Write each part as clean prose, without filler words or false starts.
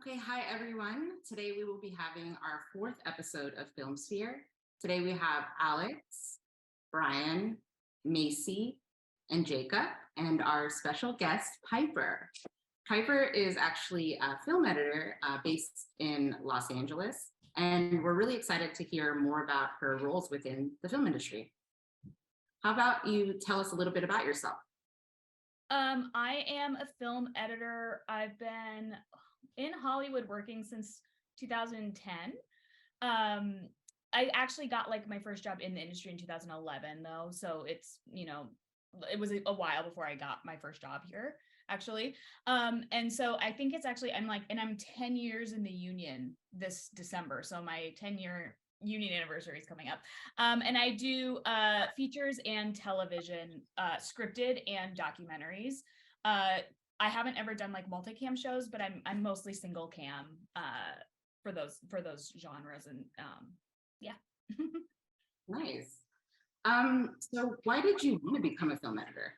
Okay, hi everyone. Today we will be having our fourth episode of Film Sphere. Today we have Alex, Bryan, Macy, and Jacob, and our special guest, Piper. Piper is actually a film editor based in Los Angeles, and we're really excited to hear more about her roles within the film industry. How about you tell us a little bit about yourself? I am a film editor. I've been in Hollywood working since 2010. I actually got like my first job in the industry in 2011 though. So it's, it was a while before I got my first job here actually. And so I think it's actually, I'm 10 years in the union this December. So my 10-year union anniversary is coming up. And I do features and television, scripted and documentaries. I haven't ever done like multicam shows, but I'm mostly single cam for those genres, and yeah. Nice. So why did you want to become a film editor?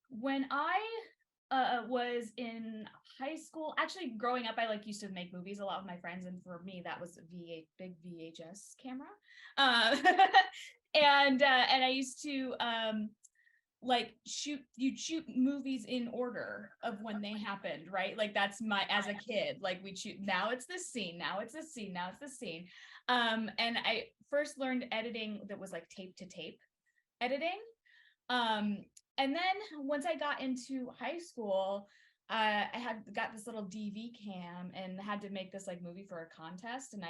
When I was in high school, actually growing up, I used to make movies a lot with my friends, and for me that was a big VHS camera, and I used to you'd shoot movies in order of when they happened, right? Like that's as a kid, like we'd shoot, now it's this scene, now it's this scene, now it's this scene. And I first learned editing that was like tape to tape editing. And then once I got into high school, I had got this little DV cam and had to make this like movie for a contest. And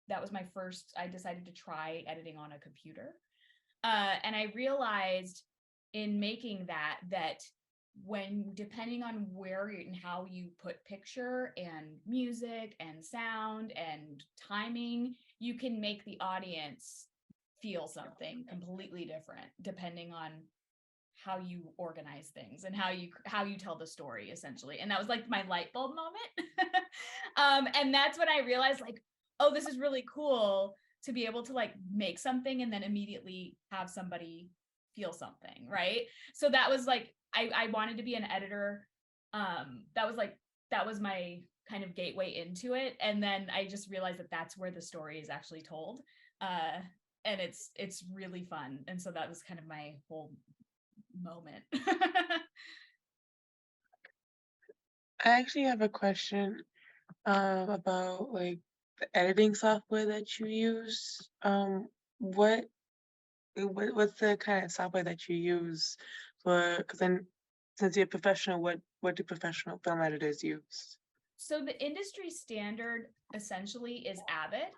that was my first, I decided to try editing on a computer. And I realized in making that when, depending on where and how you put picture and music and sound and timing, you can make the audience feel something completely different depending on how you organize things and how you tell the story essentially. And that was like my light bulb moment. And that's when I realized like, oh, this is really cool to be able to like make something and then immediately have somebody feel something, right? So that was like, I wanted to be an editor. That was my kind of gateway into it. And then I just realized that that's where the story is actually told. And it's really fun. And so that was kind of my whole moment. I actually have a question about like the editing software that you use. What's the kind of software that you use for? Because then, since you're a professional, what do professional film editors use? So the industry standard essentially is Avid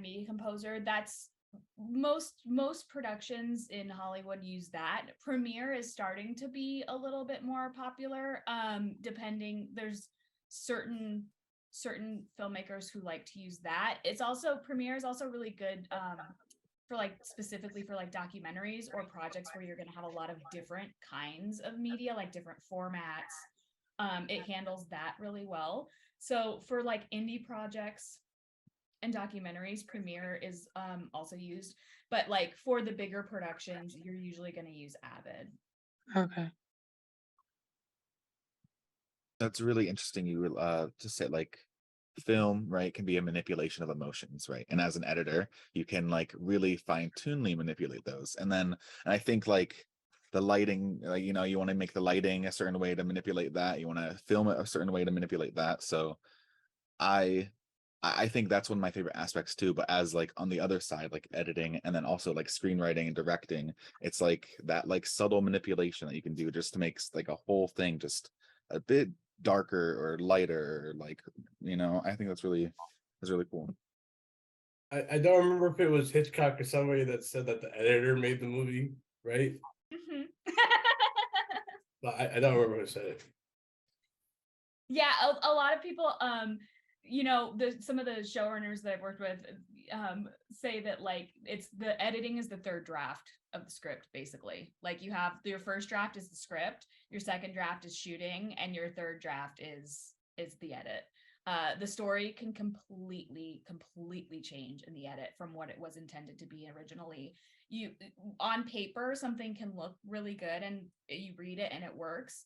Media Composer. That's most productions in Hollywood use that. Premiere is starting to be a little bit more popular. Depending, there's certain filmmakers who like to use that. Premiere is also really good for like specifically for like documentaries or projects where you're going to have a lot of different kinds of media, like different formats. It handles that really well. So for like indie projects and documentaries, Premiere is also used, but like for the bigger productions, you're usually going to use Avid. Okay. That's really interesting. You just said like film, right, can be a manipulation of emotions, right? And as an editor, you can like really fine-tunely manipulate those. And I think like the lighting, like you want to make the lighting a certain way to manipulate that. You want to film it a certain way to manipulate that. So I think that's one of my favorite aspects too. But as like on the other side, like editing and then also like screenwriting and directing, it's like that like subtle manipulation that you can do just to make like a whole thing just a bit darker or lighter, like I think that's really cool. I don't remember if it was Hitchcock or somebody that said that the editor made the movie, right? Mm-hmm. But I don't remember who said it. Yeah, a lot of people, some of the showrunners that I've worked with say that like it's the editing is the third draft of the script, basically. Like you have your first draft is the script, your second draft is shooting, and your third draft is the edit. The story can completely change in the edit from what it was intended to be originally. On paper, something can look really good and you read it and it works.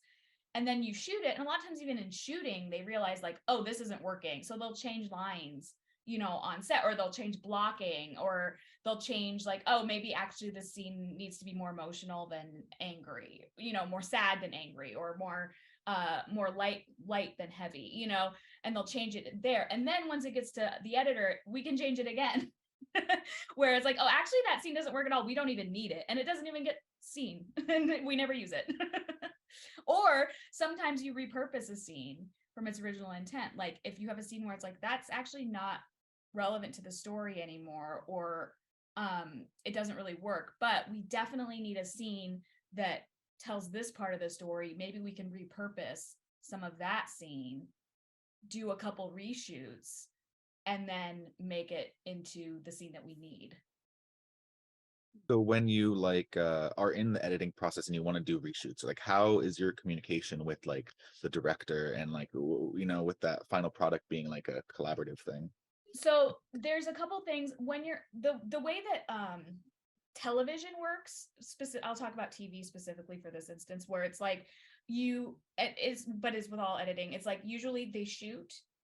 and then you shoot it. And a lot of times, even in shooting, they realize like, oh, this isn't working. So they'll change lines, you know, on set, or they'll change blocking, or they'll change like, oh, maybe actually this scene needs to be more emotional than angry, you know, more sad than angry, or more light than heavy, you know, and they'll change it there. And then once it gets to the editor, we can change it again. Where it's like, oh, actually that scene doesn't work at all. We don't even need it. And it doesn't even get seen and we never use it. Or sometimes you repurpose a scene from its original intent. Like if you have a scene where it's like, that's actually not relevant to the story anymore, or it doesn't really work, but we definitely need a scene that tells this part of the story. Maybe we can repurpose some of that scene, do a couple reshoots, and then make it into the scene that we need. So when you like are in the editing process and you want to do reshoots, like how is your communication with like the director and like you know, with that final product being like a collaborative thing? So there's a couple things when you're the way that television works, I'll talk about TV specifically for this instance, where it's like but it's with all editing, it's like usually they shoot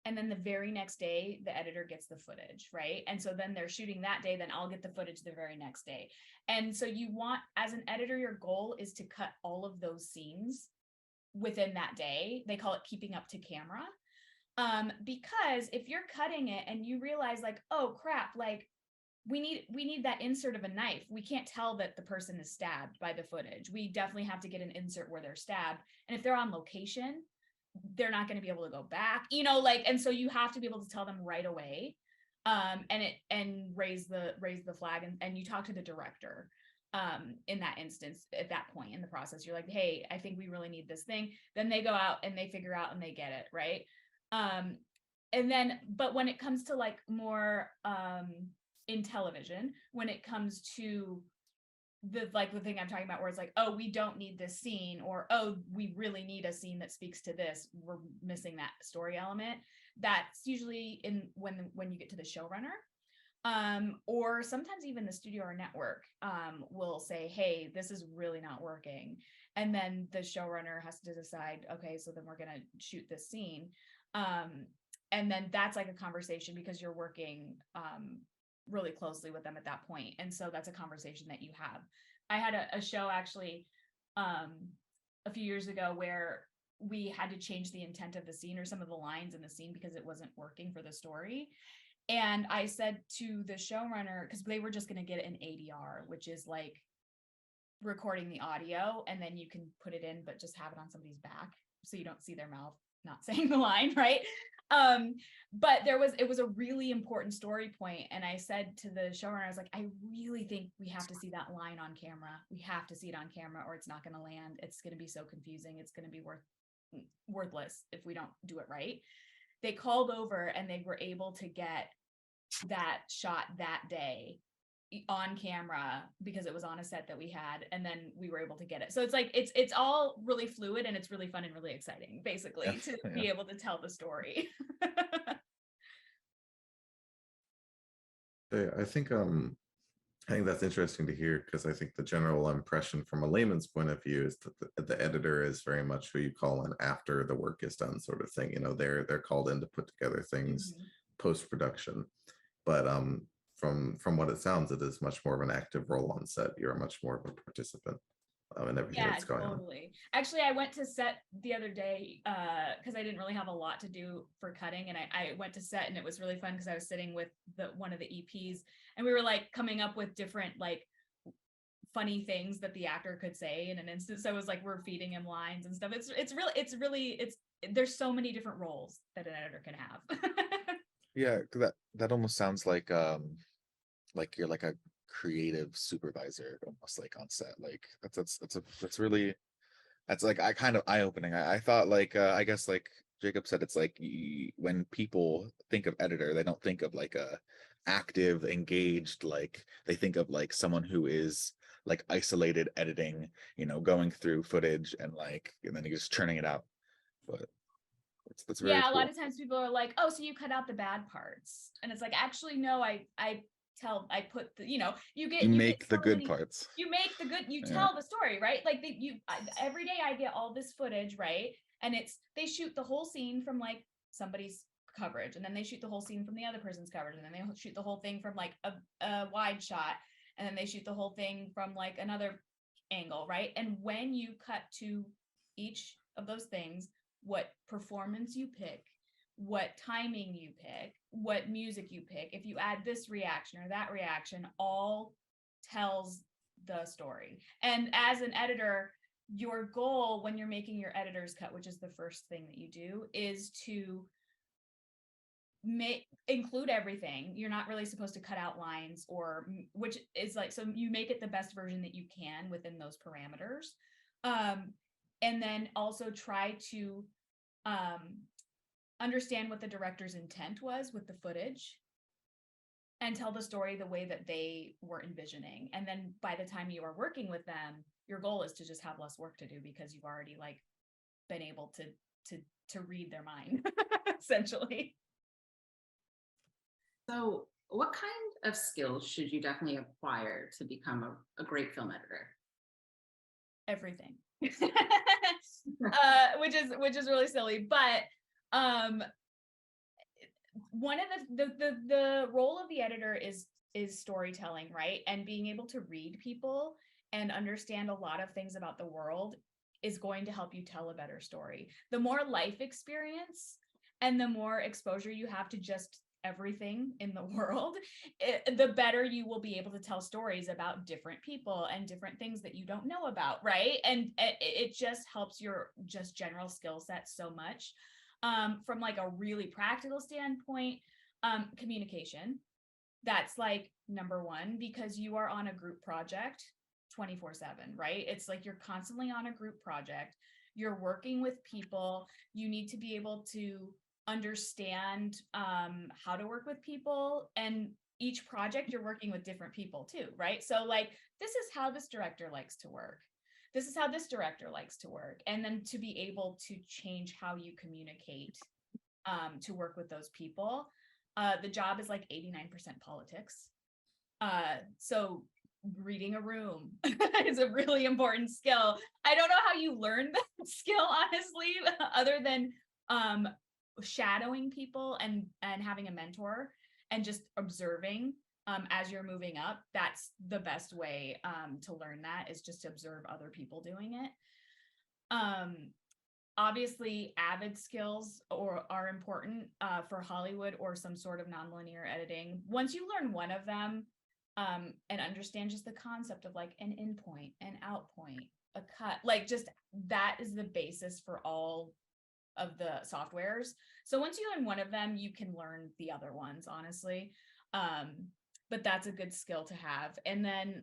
and then the very next day the editor gets the footage, right? And so then they're shooting that day, then I'll get the footage the very next day. And so you want, as an editor, your goal is to cut all of those scenes within that day. They call it keeping up to camera. Because if you're cutting it and you realize like, oh crap, like we need that insert of a knife. We can't tell that the person is stabbed by the footage. We definitely have to get an insert where they're stabbed. And if they're on location, they're not going to be able to go back, you know, like, and so you have to be able to tell them right away. And raise the flag, and you talk to the director in that instance. At that point in the process, you're like, hey, I think we really need this thing. Then they go out and they figure out and they get it, right? And then, but when it comes to like more in television, when it comes to the thing I'm talking about, where it's like, oh, we don't need this scene, or oh, we really need a scene that speaks to this, we're missing that story element. That's usually when you get to the showrunner, or sometimes even the studio or network will say, hey, this is really not working, and then the showrunner has to decide, okay, so then we're going to shoot this scene, and then that's like a conversation, because you're working really closely with them at that point. And so that's a conversation that you have. I had a show actually a few years ago where we had to change the intent of the scene, or some of the lines in the scene, because it wasn't working for the story. And I said to the showrunner, because they were just going to get an ADR, which is like recording the audio and then you can put it in, but just have it on somebody's back so you don't see their mouth not saying the line, right? But it was a really important story point. And I said to the showrunner, I was like, I really think we have to see that line on camera. We have to see it on camera, or it's not going to land. It's going to be so confusing. It's going to be worthless if we don't do it right. They called over and they were able to get that shot that day on camera, because it was on a set that we had, and then we were able to get it. So it's like it's all really fluid, and it's really fun and really exciting, basically, to be able to tell the story. I think that's interesting to hear, because I think the general impression from a layman's point of view is that the editor is very much who you call in after the work is done, sort of thing. You know, they're called in to put together things post-production. But from what it sounds, it is much more of an active role on set. You're much more of a participant in everything that's going on. Actually, I went to set the other day because I didn't really have a lot to do for cutting, and I went to set, and it was really fun because I was sitting with one of the EPs, and we were like coming up with different like funny things that the actor could say in an instance. So it was like we're feeding him lines and stuff. There's so many different roles that an editor can have. Yeah, that almost sounds like you're like a creative supervisor, almost like on set. Like that's really, that's like kind of eye-opening. I thought like I guess like Jacob said, it's like when people think of editor, they don't think of like a active, engaged, like they think of like someone who is like isolated editing, you know, going through footage and then you're just churning it out. But that's very a cool. lot of times people are like, oh, so you cut out the bad parts, and it's like, actually no, I I put the, you You get make the so good many- parts. you make the good, you Yeah. tell the story, right? Like every day I get all this footage, right? And they shoot the whole scene from like somebody's coverage, and then they shoot the whole scene from the other person's coverage, and then they shoot the whole thing from like a wide shot, and then they shoot the whole thing from like another angle, right? And when you cut to each of those things, what performance you pick, what timing you pick, what music you pick, if you add this reaction or that reaction, all tells the story. And as an editor, your goal when you're making your editor's cut, which is the first thing that you do, is to include everything. You're not really supposed to cut out lines, or which is like, so you make it the best version that you can within those parameters. And then also try to understand what the director's intent was with the footage and tell the story the way that they were envisioning. And then by the time you are working with them, your goal is to just have less work to do, because you've already like been able to read their mind essentially. So what kind of skills should you definitely acquire to become a great film editor? Everything. Which is really silly, but one of the role of the editor is storytelling, right? And being able to read people and understand a lot of things about the world is going to help you tell a better story. The more life experience and the more exposure you have to just everything in the world, the better you will be able to tell stories about different people and different things that you don't know about, right? And it just helps your just general skill set so much. From like a really practical standpoint, communication, that's like number one, because you are on a group project 24/7, right? It's like you're constantly on a group project. You're working with people. You need to be able to understand how to work with people, and each project you're working with different people too, right? So like, this is how this director likes to work. This is how this director likes to work. And then to be able to change how you communicate to work with those people. The job is like 89% politics. So reading a room is a really important skill. I don't know how you learn that skill, honestly, other than shadowing people and having a mentor and just observing as you're moving up. That's the best way to learn that, is just to observe other people doing it. Obviously, Avid skills are important for Hollywood or some sort of nonlinear editing. Once you learn one of them and understand just the concept of like an in point, an out point, a cut, like just that is the basis for all of the softwares. So once you learn one of them, you can learn the other ones, honestly. But that's a good skill to have. And then,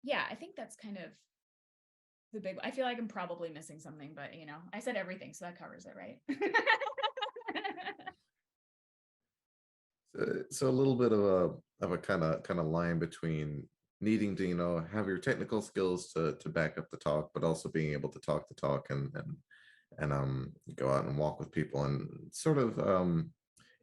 yeah, I think that's kind of the big, I feel like I'm probably missing something, but I said everything, so that covers it, right? So a little bit of a kind of line between needing to have your technical skills to back up the talk, but also being able to talk the talk and go out and walk with people, and sort of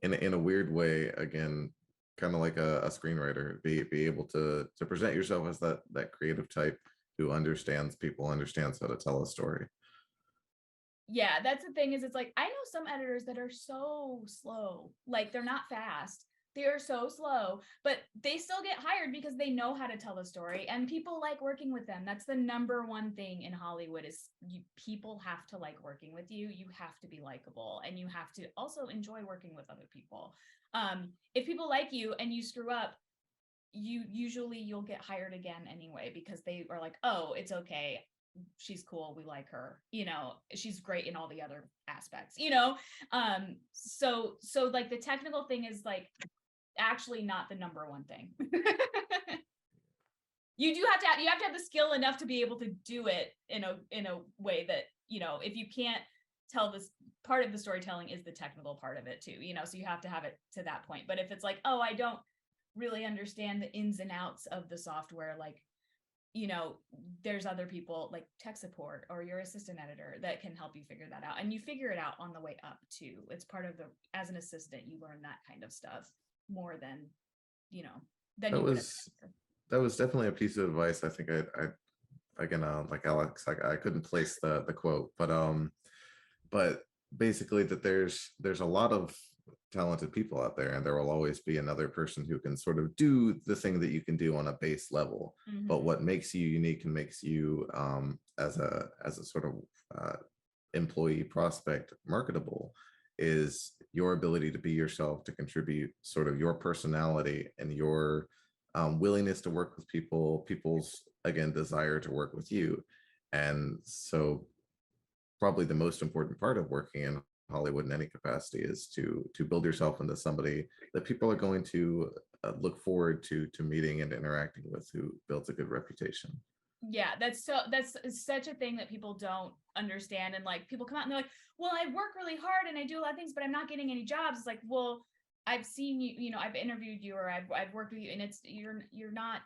in a weird way, again, kind of like a screenwriter, be able to present yourself as that creative type who understands people, understands how to tell a story. Yeah, that's the thing, is it's like, I know some editors that are so slow, like they're not fast. They are so slow, but they still get hired because they know how to tell the story, and people like working with them. That's the number one thing in Hollywood, is people have to like working with you. You have to be likable, and you have to also enjoy working with other people. If people like you and you screw up, you'll get hired again anyway, because they are like, oh, it's okay, she's cool, we like her, she's great in all the other aspects, so like the technical thing is like actually not the number one thing. You have to have the skill enough to be able to do it in a way that, if you can't tell, this part of the storytelling is the technical part of it too, so you have to have it to that point. But if it's like, oh, I don't really understand the ins and outs of the software, like, there's other people like tech support or your assistant editor that can help you figure that out, and you figure it out on the way up too. It's part of as an assistant, you learn that kind of stuff more than than That you would have. that was definitely a piece of advice. I think again, like Alex, I couldn't place the quote, but basically that there's a lot of talented people out there, and there will always be another person who can sort of do the thing that you can do on a base level. But what makes you unique and makes you as a sort of employee prospect marketable is your ability to be yourself, to contribute sort of your personality and your willingness to work with people, people's, again, desire to work with you. And so probably the most important part of working in Hollywood in any capacity is to build yourself into somebody that people are going to look forward to meeting and interacting with, who builds a good reputation. Yeah, that's such a thing that people don't understand. And like, people come out and they're like, well, I work really hard and I do a lot of things, but I'm not getting any jobs. It's like, well, I've seen you, I've interviewed you, or I've worked with you, and it's you're not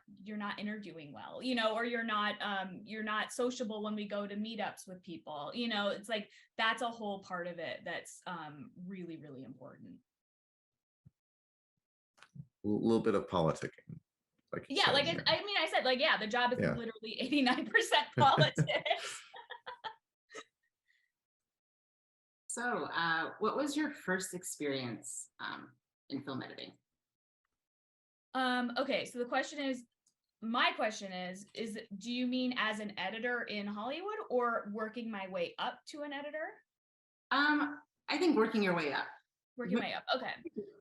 interviewing well, or you're not sociable when we go to meetups with people. It's like, that's a whole part of it that's really, really important. A little bit of politicking. Yeah, like I said, like, yeah, the job is literally 89% politics. So, what was your first experience in film editing? Okay, so my question is do you mean as an editor in Hollywood, or working my way up to an editor? I think working your way up. Working my way up. Okay.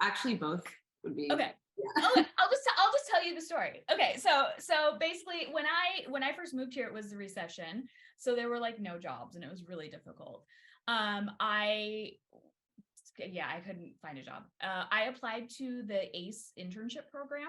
Actually, both would be. Okay. Yeah. Okay, I'll just tell you the story. Okay, so basically, when I first moved here, it was the recession, so there were like no jobs, and it was really difficult. I couldn't find a job. I applied to the ACE internship program,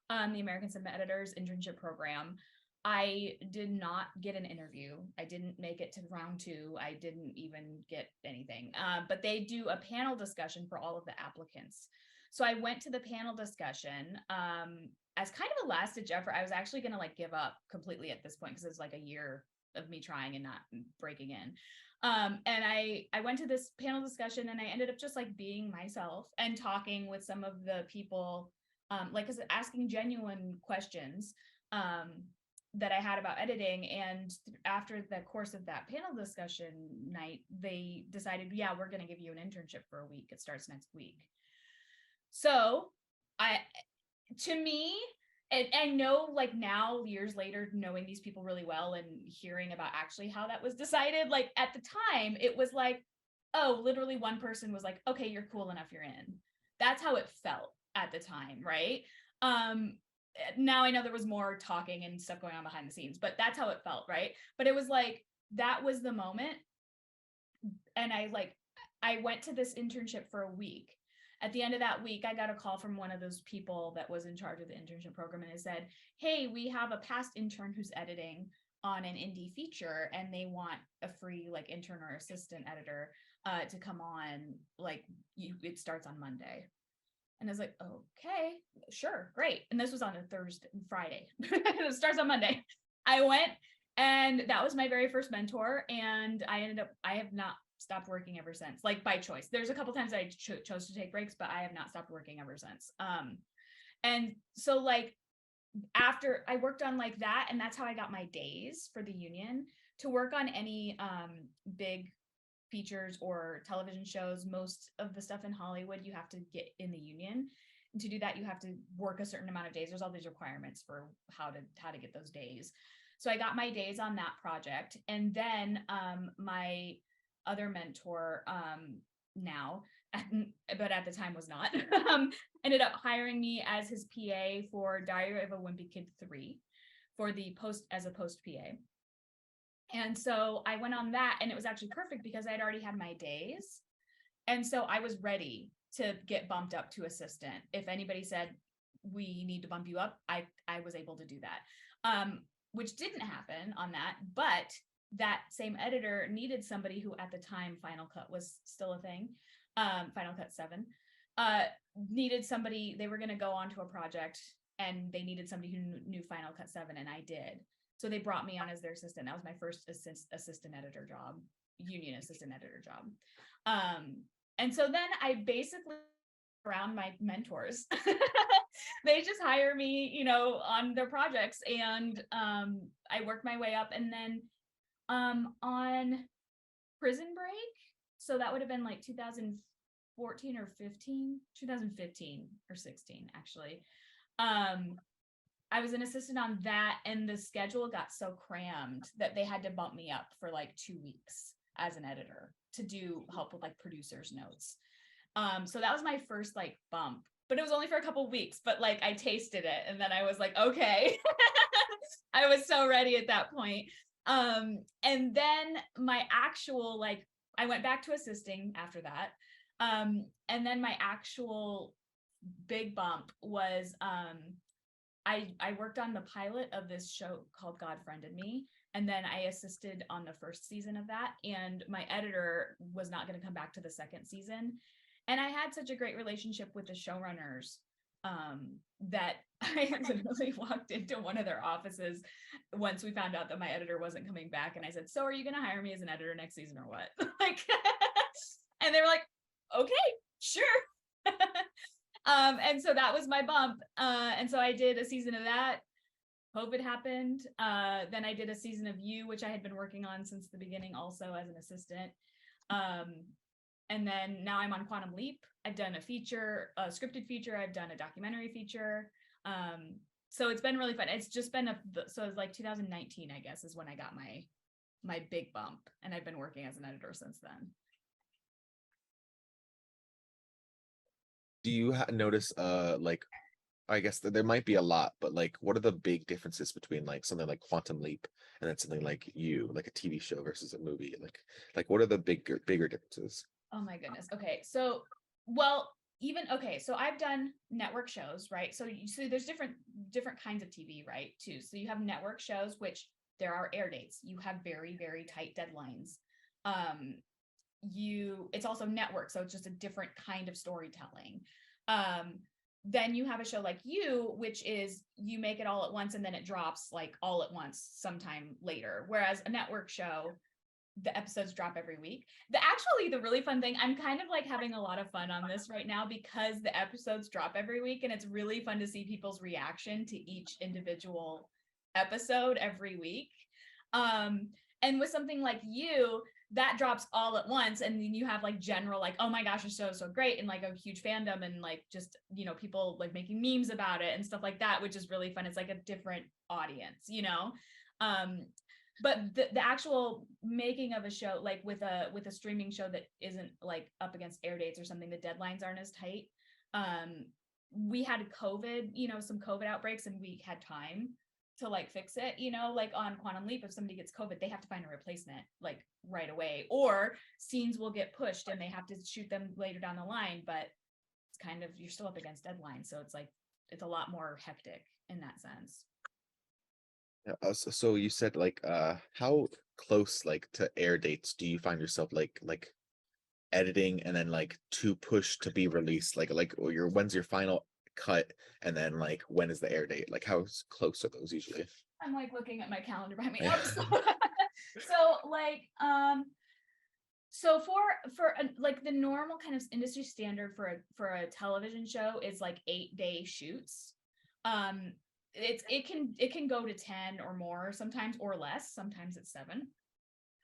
the American Cinema Editors internship program. I did not get an interview. I didn't make it to round 2. I didn't even get anything. But they do a panel discussion for all of the applicants. So I went to the panel discussion as kind of a last ditch effort. I was actually going to like give up completely at this point, because it was like a year of me trying and not breaking in. And I went to this panel discussion, and I ended up just like being myself and talking with some of the people, asking genuine questions that I had about editing. And after the course of that panel discussion night, they decided, yeah, we're going to give you an internship for a week. It starts next week. So to me, and I know, like, now, years later, knowing these people really well and hearing about actually how that was decided, like, at the time, it was like, oh, literally one person was like, okay, you're cool enough, you're in. That's how it felt at the time, right? Now I know there was more talking and stuff going on behind the scenes, but that's how it felt, right? But it was like, that was the moment. And I went to this internship for a week. At the end of that week, I got a call from one of those people that was in charge of the internship program, and it said, hey, we have a past intern who's editing on an indie feature, and they want a free like intern or assistant editor to come on. Like, it starts on Monday. And I was like, okay, sure, great. And this was on a Friday. It starts on Monday. I went, and that was my very first mentor. And I have not stopped working ever since, like, by choice. There's a couple times I chose to take breaks, but I have not stopped working ever since. And so, like, after I worked on like that, and that's how I got my days for the union to work on any big features or television shows. Most of the stuff in Hollywood, you have to get in the union. And to do that, you have to work a certain amount of days. There's all these requirements for how to get those days. So I got my days on that project. And then my other mentor now, but at the time was not, ended up hiring me as his PA for Diary of a Wimpy Kid 3 for the post PA. And so I went on that, and it was actually perfect because I had already had my days. And so I was ready to get bumped up to assistant. If anybody said, we need to bump you up, I was able to do that, which didn't happen on that. But that same editor needed somebody who, at the time, Final Cut was still a thing. Final Cut 7 needed somebody. They were going to go on to a project, and they needed somebody who knew Final Cut 7, and I did. So they brought me on as their assistant. That was my first assistant editor job, union assistant editor job. And so then I basically around my mentors. they just hire me, on their projects, and I worked my way up, and then on Prison Break, so that would have been like 2014 or 15, 2015 or 16 actually. I was an assistant on that, and the schedule got so crammed that they had to bump me up for like 2 weeks as an editor to help with like producers' notes. So that was my first like bump, but it was only for a couple of weeks, but like I tasted it, and then I was like, okay. I was so ready at that point. And then my actual, like, I went back to assisting after that. And then my actual big bump was I worked on the pilot of this show called God Friended Me, and then I assisted on the first season of that, and my editor was not going to come back to the second season, and I had such a great relationship with the showrunners that I literally walked into one of their offices once we found out that my editor wasn't coming back, and I said, so are you going to hire me as an editor next season or what? Like, and they were like, okay, sure. And so that was my bump. And so I did a season of that. COVID happened. Then I did a season of You, which I had been working on since the beginning also as an assistant. And then now I'm on Quantum Leap. I've done a feature, a scripted feature. I've done a documentary feature. So it's been really fun. It's just been so it's like 2019, I guess, is when I got my big bump. And I've been working as an editor since then. Do you notice like, I guess that there might be a lot, but like what are the big differences between like something like Quantum Leap and then something like You, like a TV show versus a movie? Like what are the bigger differences? Oh my goodness. Okay. So, well, so I've done network shows, right? So there's different kinds of TV, right? Too. So you have network shows, which there are air dates. You have very, very tight deadlines. It's also network, so it's just a different kind of storytelling. Then you have a show like You, which is you make it all at once and then it drops like all at once sometime later. Whereas a network show, the episodes drop every week. The really fun thing, I'm kind of like having a lot of fun on this right now because the episodes drop every week, and it's really fun to see people's reaction to each individual episode every week. And with something like You, that drops all at once, and then you have like general like, oh my gosh, the show is so great, and like a huge fandom, and like just people like making memes about it and stuff like that, which is really fun. It's like a different audience, but the actual making of a show, like with a streaming show that isn't like up against air dates or something, the deadlines aren't as tight. We had COVID, some COVID outbreaks, and we had time to like fix it, like on Quantum Leap, if somebody gets COVID, they have to find a replacement like right away, or scenes will get pushed and they have to shoot them later down the line, but it's kind of, you're still up against deadlines. So it's like, it's a lot more hectic in that sense. Yeah, so you said like how close like to air dates do you find yourself like editing and then like to push to be released, like when's your final cut, and then like when is the air date, like how close are those usually? I'm like looking at my calendar behind me. Yeah. So like so for like the normal kind of industry standard for a television show is like 8-day shoots. It can go to 10 or more sometimes, or less, sometimes it's 7.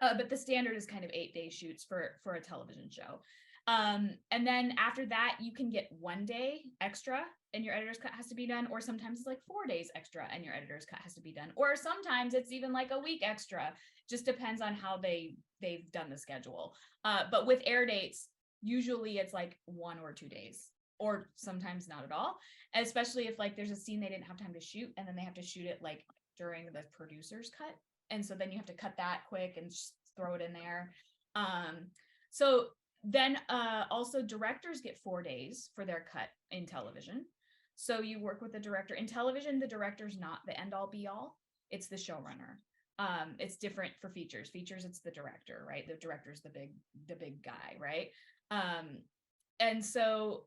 But the standard is kind of 8-day shoots for a television show. And then after that, you can get 1 day extra and your editor's cut has to be done, or sometimes it's like 4 days extra and your editor's cut has to be done, or sometimes it's even like a week extra. Just depends on how they've done the schedule. But with air dates, usually it's like 1 or 2 days, or sometimes not at all, especially if like there's a scene they didn't have time to shoot and then they have to shoot it like during the producer's cut. And so then you have to cut that quick and just throw it in there. So then also directors get 4 days for their cut in television. So you work with the director. In television, the director's not the end all be all. It's the showrunner. It's different for features. Features, it's the director, right? The director's the big guy, right? And so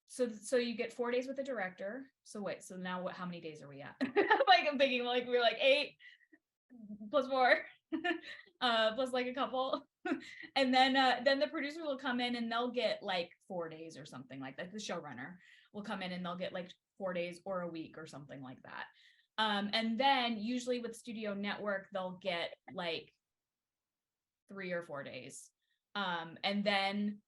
so you get 4 days with the director. So wait, so now how many days are we at? Like I'm thinking like we're like 8 plus 4 plus like a couple. And then the producer will come in and they'll get like 4 days or something like that. The showrunner will come in and they'll get like 4 days or a week or something like that. And then usually with Studio Network, they'll get like 3 or 4 days. And then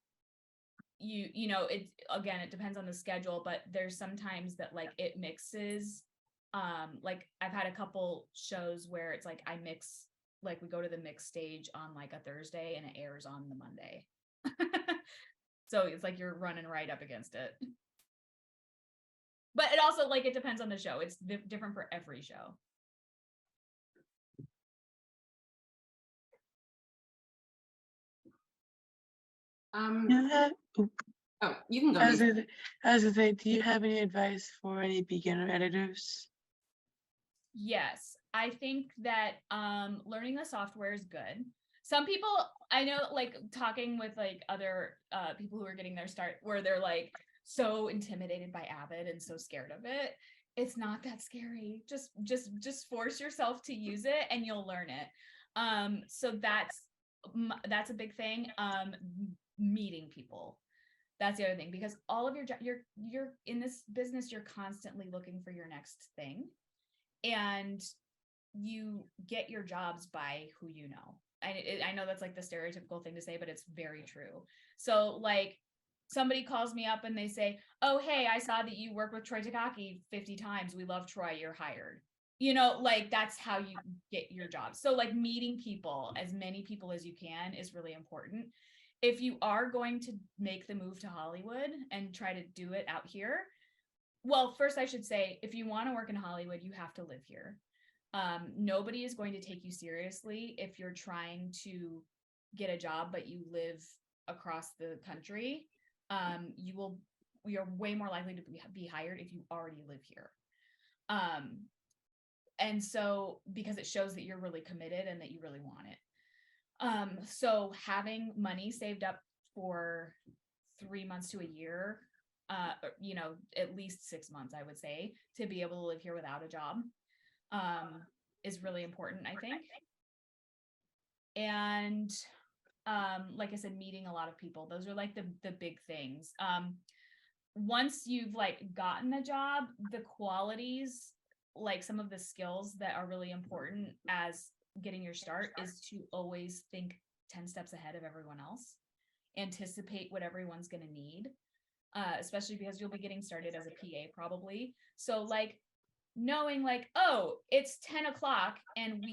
you know, it again, it depends on the schedule, but there's sometimes that like it mixes. Like I've had a couple shows where it's like I mix, like we go to the mix stage on like a Thursday and it airs on the Monday. So it's like you're running right up against it. But it also, like, it depends on the show. It's different for every show. You have, Oh, you can go. as Macy. a thing, do you have any advice for any beginner editors? Yes, I think that learning the software is good. Some people, I know, like talking with like other people who are getting their start, where they're like so intimidated by Avid and so scared of it. It's not that scary. Just force yourself to use it and you'll learn it. So that's a big thing. Meeting people. That's the other thing, because all of you're in this business, you're constantly looking for your next thing, and you get your jobs by who you know. I know that's like the stereotypical thing to say, but it's very true. So like somebody calls me up and they say, oh, hey, I saw that you work with Troy Takaki 50 times. We love Troy, you're hired. You know, like that's how you get your job. So like meeting people, as many people as you can, is really important. If you are going to make the move to Hollywood and try to do it out here, well, first I should say, if you want to work in Hollywood, you have to live here. Nobody is going to take you seriously if you're trying to get a job, but you live across the country. You're way more likely to be hired if you already live here. And so, because it shows that you're really committed and that you really want it. So having money saved up for 3 months to a year, you know, at least 6 months, I would say, to be able to live here without a job, is really important, I think. And like I said, meeting a lot of people, those are like the big things. Once you've like gotten a job, the qualities, like some of the skills that are really important as getting your start, is to always think 10 steps ahead of everyone else, anticipate what everyone's going to need, especially because you'll be getting started as a PA probably. So like knowing like, oh, it's 10 o'clock and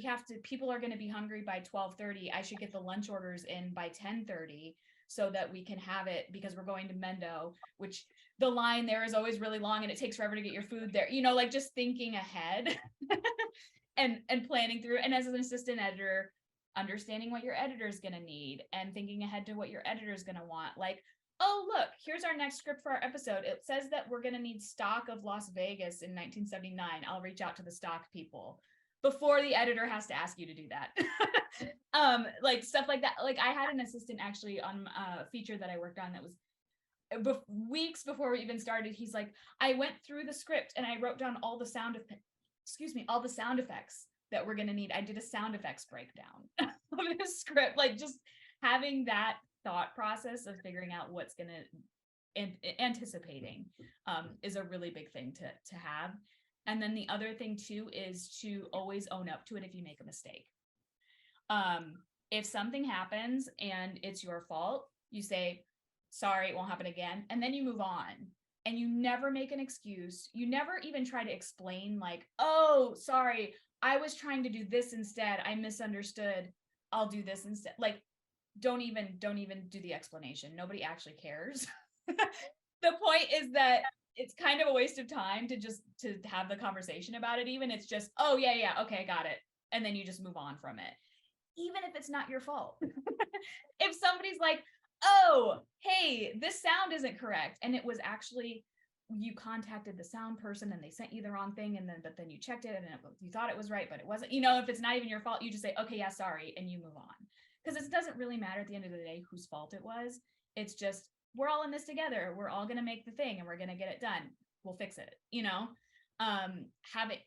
people are going to be hungry by 12:30. I should get the lunch orders in by 10:30 so that we can have it, because we're going to Mendo, which the line there is always really long and it takes forever to get your food there, you know, like just thinking ahead and planning through. And as an assistant editor, understanding what your editor is going to need and thinking ahead to what your editor is going to want. Like, oh, look, here's our next script for our episode. It says that we're going to need stock of Las Vegas in 1979. I'll reach out to the stock people before the editor has to ask you to do that. Like stuff like that. Like I had an assistant actually on a feature that I worked on that was weeks before we even started. He's like, I went through the script and I wrote down all the sound effects that we're going to need. I did a sound effects breakdown of the script. Like just having that thought process of figuring out what's going to anticipating is a really big thing to have. And then the other thing too is to always own up to it if you make a mistake. If something happens and it's your fault, you say, sorry, it won't happen again. And then you move on. And you never make an excuse. You never even try to explain like, oh, sorry, I was trying to do this instead. I misunderstood. I'll do this instead. Like, don't even do the explanation. Nobody actually cares. The point is that it's kind of a waste of time to have the conversation about it. Even it's just, oh yeah, okay, got it. And then you just move on from it. Even if it's not your fault. If somebody's like, oh, hey, this sound isn't correct, and it was actually, you contacted the sound person and they sent you the wrong thing, but then you checked it and you thought it was right, but it wasn't. You know, if it's not even your fault, you just say, okay, yeah, sorry, and you move on. Because it doesn't really matter at the end of the day whose fault it was. It's just, we're all in this together. We're all going to make the thing and we're going to get it done. We'll fix it, you know?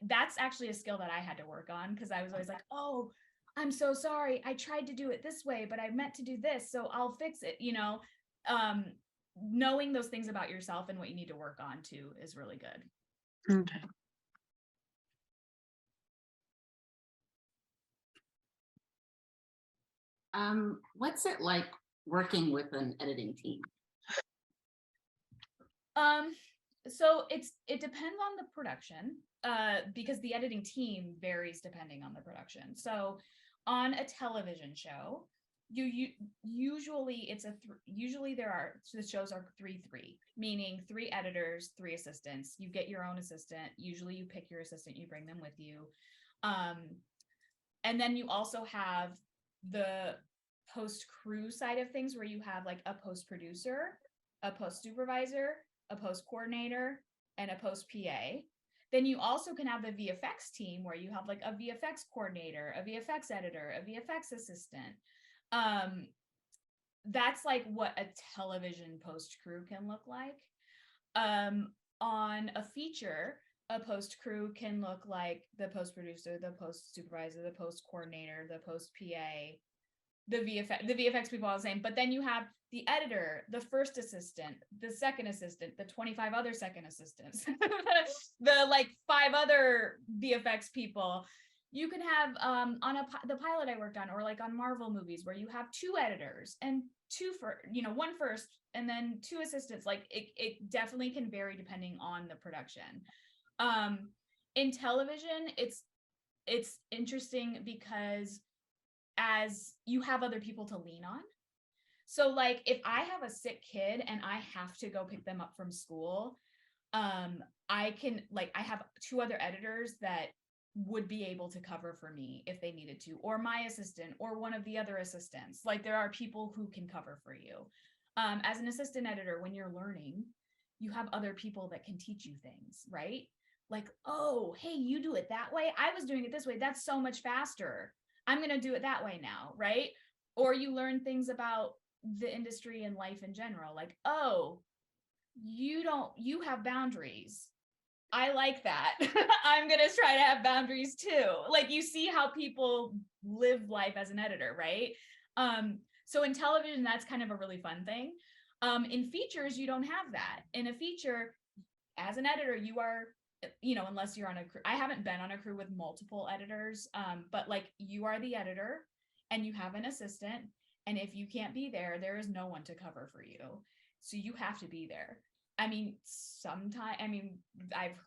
That's actually a skill that I had to work on, because I was always like, oh, I'm so sorry. I tried to do it this way, but I meant to do this, so I'll fix it, you know? knowing those things about yourself and what you need to work on too is really good. Okay. What's it like working with an editing team? So it depends on the production, because the editing team varies depending on the production. So on a television show, usually the shows are 3-3, meaning 3 editors, 3 assistants. You get your own assistant. Usually you pick your assistant, you bring them with you. And then you also have the post crew side of things, where you have like a post producer, a post supervisor, a post coordinator, and a post PA. Then you also can have the VFX team, where you have like a VFX coordinator, a VFX editor, a VFX assistant. That's like what a television post crew can look like. On a feature, a post crew can look like the post producer, the post supervisor, the post coordinator, the post PA, the VFX people are the same. But then you have the editor, the first assistant, the second assistant, the 25 other second assistants, the like 5 other VFX people. You can have on the pilot I worked on, or like on Marvel movies, where you have 2 editors and 1 first and then 2 assistants. Like it definitely can vary depending on the production. In television, it's interesting because as you have other people to lean on. So like if I have a sick kid and I have to go pick them up from school, I have 2 other editors that would be able to cover for me if they needed to, or my assistant, or one of the other assistants. Like there are people who can cover for you. As an assistant editor, when you're learning, you have other people that can teach you things, right? Like, oh, hey, you do it that way. I was doing it this way. That's so much faster. I'm going to do it that way now, right? Or you learn things about the industry and life in general. Like, oh, you have boundaries. I like that. I'm going to try to have boundaries too. Like you see how people live life as an editor, right? So in television, that's kind of a really fun thing. In features, you don't have that. In a feature, as an editor, you are, unless you're on a crew. I haven't been on a crew with multiple editors, but like you are the editor and you have an assistant. And if you can't be there, there is no one to cover for you. So you have to be there. I've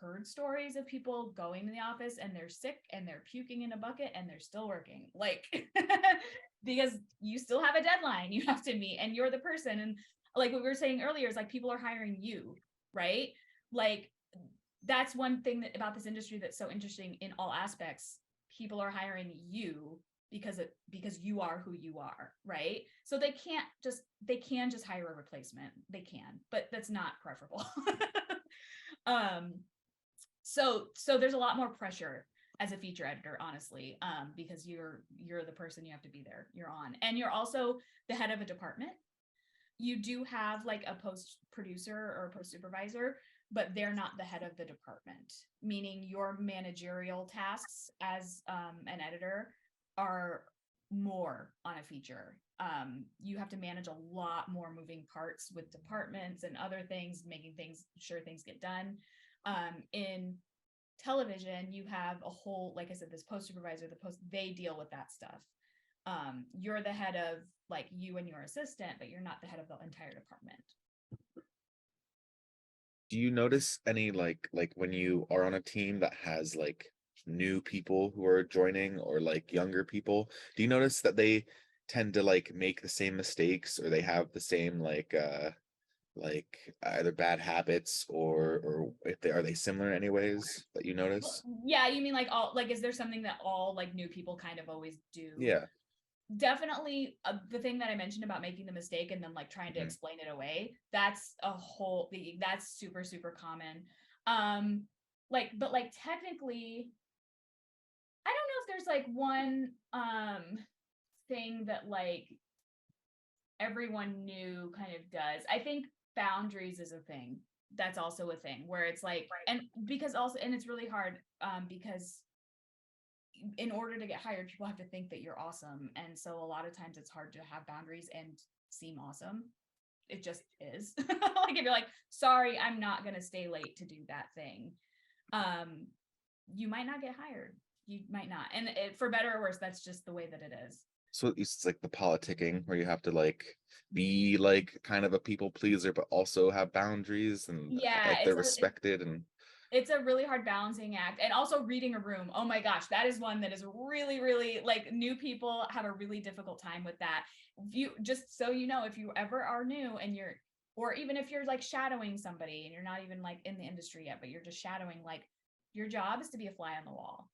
heard stories of people going to the office and they're sick and they're puking in a bucket and they're still working, like, because you still have a deadline you have to meet and you're the person. And like what we were saying earlier is like people are hiring you, right? Like that's one thing about this industry that's so interesting in all aspects. People are hiring you because you are who you are, right? So they can just hire a replacement. They can, but that's not preferable. So there's a lot more pressure as a feature editor, honestly, because you're the person you have to be there. You're on, and you're also the head of a department. You do have like a post producer or a post supervisor, but they're not the head of the department, meaning your managerial tasks as an editor are more on a feature. You have to manage a lot more moving parts with departments and other things, making sure things get done. In television, you have a whole, like I said, this post supervisor, they deal with that stuff. You're the head of like you and your assistant, but you're not the head of the entire department. Do you notice any like when you are on a team that has like new people who are joining or like younger people, do you notice that they tend to like make the same mistakes, or they have the same like either bad habits, or if are they similar in any ways that you notice? Yeah, you mean like is there something that all like new people kind of always do? Yeah. Definitely the thing that I mentioned about making the mistake and then like trying to explain it away, that's super, super common. But like technically, I don't know if there's like one thing that like everyone new kind of does. I think boundaries is a thing. That's also a thing where it's like, and it's really hard because in order to get hired, people have to think that you're awesome. And so a lot of times it's hard to have boundaries and seem awesome. it just is. Like if you're like, sorry, I'm not gonna stay late to do that thing, you might not get hired. You might not. And for better or worse, that's just the way that it is. So it's like the politicking where you have to like be like kind of a people pleaser, but also have boundaries and Yeah, like they're respected and it's a really hard balancing act. And also reading a room. Oh my gosh, that is one that is really, really like new people have a really difficult time with that. You just so you know, if you ever are new and you're, or even if you're like shadowing somebody and you're not even like in the industry yet, but you're just shadowing, like your job is to be a fly on the wall.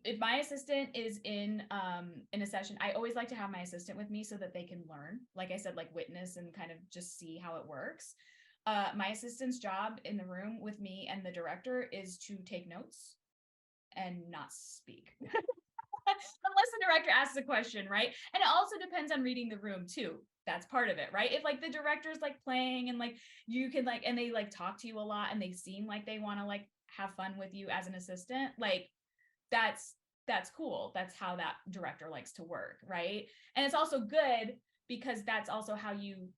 If my assistant is in a session, I always like to have my assistant with me so that they can learn, like I said, like witness and kind of just see how it works. My assistant's job in the room with me and the director is to take notes and not speak. Unless the director asks a question, right? And it also depends on reading the room too. That's part of it, right? If like the director's like playing and like you can like, and they like talk to you a lot and they seem like they want to like have fun with you as an assistant, like that's cool. That's how that director likes to work, right? And it's also good because that's also how you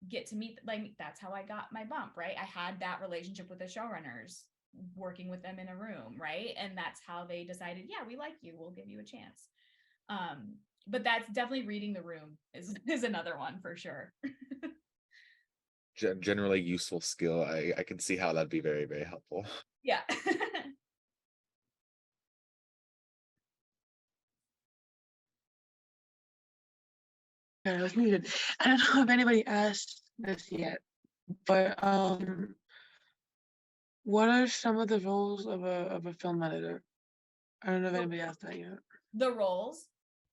get to meet, like that's how I got my bump, right? I had that relationship with the showrunners, working with them in a room, right? And that's how they decided, yeah, we like you, we'll give you a chance. But that's definitely reading the room is another one for sure. generally useful skill. I can see how that'd be very, very helpful. Yeah. Yeah, I was muted. I don't know if anybody asked this yet, but what are some of the roles of a film editor? I don't know if anybody asked that yet. The roles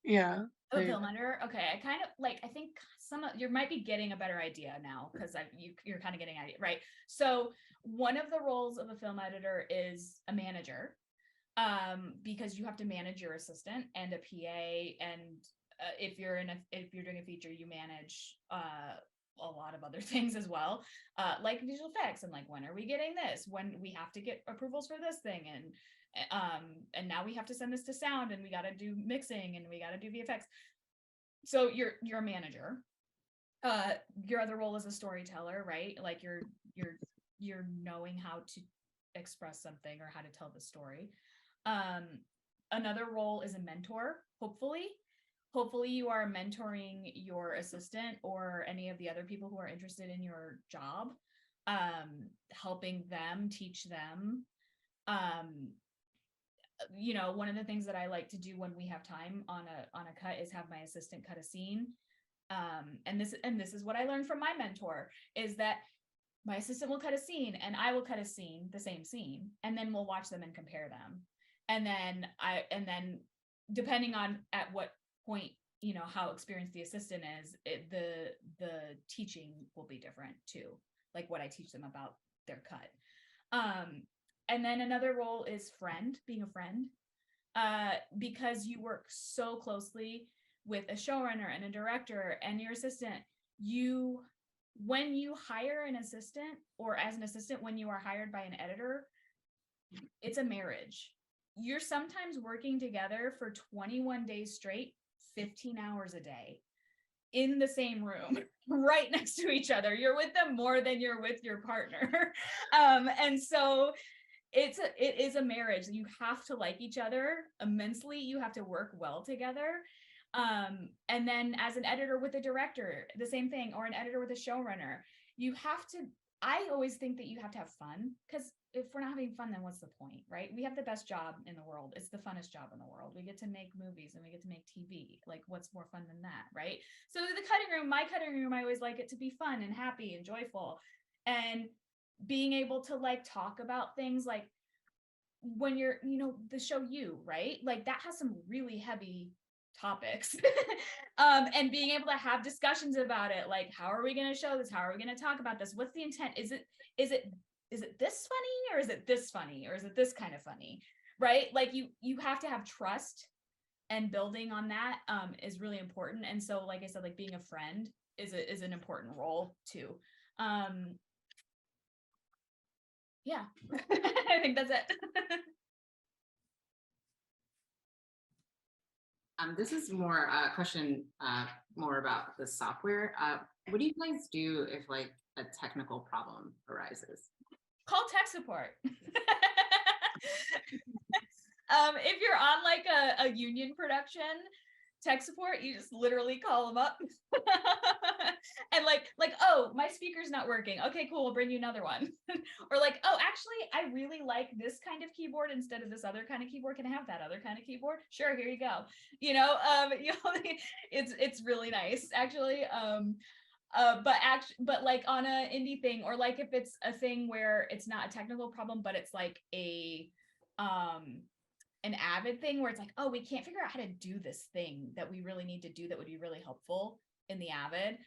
Yeah. of there a you film go. editor. Okay, I kind of like, I think some of you might be getting a better idea now because you're kind of getting an idea, right? So one of the roles of a film editor is a manager, because you have to manage your assistant and a PA, and if you're doing a feature, you manage a lot of other things as well, like visual effects and like when are we getting this, when we have to get approvals for this thing, and now we have to send this to sound and we got to do mixing and we got to do VFX. So you're a manager. Your other role is a storyteller, right? Like you're knowing how to express something or how to tell the story. Another role is a mentor. Hopefully you are mentoring your assistant or any of the other people who are interested in your job, helping them, teach them. You know, one of the things that I like to do when we have time on a cut is have my assistant cut a scene. And this is what I learned from my mentor, is that my assistant will cut a scene and I will cut a scene, the same scene, and then we'll watch them and compare them. And then depending on at what point, you know, how experienced the assistant is, the teaching will be different too, like what I teach them about their cut. And then another role is being a friend, because you work so closely with a showrunner and a director and your assistant. When you hire an assistant, or as an assistant, when you are hired by an editor, it's a marriage. You're sometimes working together for 21 days straight, 15 hours a day in the same room, right next to each other. You're with them more than you're with your partner. And so it is a marriage. You have to like each other immensely. You have to work well together. And then as an editor with a director, the same thing, or an editor with a showrunner, I always think that you have to have fun, because if we're not having fun, then what's the point, right? We have the best job in the world. It's the funnest job in the world. We get to make movies and we get to make TV. Like, what's more fun than that, right? So my cutting room, I always like it to be fun and happy and joyful, and being able to like talk about things like when you're, you know, the show right? Like that has some really heavy topics. And being able to have discussions about it, like how are we going to show this, how are we going to talk about this, what's the intent, is it this funny, or is it this funny, or is it this kind of funny, right? Like you have to have trust, and building on that is really important. And so like I said, like being a friend is an important role too. Yeah. I think that's it. This is more a question more about the software. What do you guys do if like a technical problem arises? Call tech support. If you're on like a union production, tech support, you just literally call them up and like, oh, my speaker's not working. Okay, cool, we'll bring you another one. Or like, oh, actually, I really like this kind of keyboard instead of this other kind of keyboard. Can I have that other kind of keyboard? Sure, here you go. It's really nice actually. But like on a indie thing, or like if it's a thing where it's not a technical problem, but it's like an avid thing where it's like, oh, we can't figure out how to do this thing that we really need to do that would be really helpful in the avid,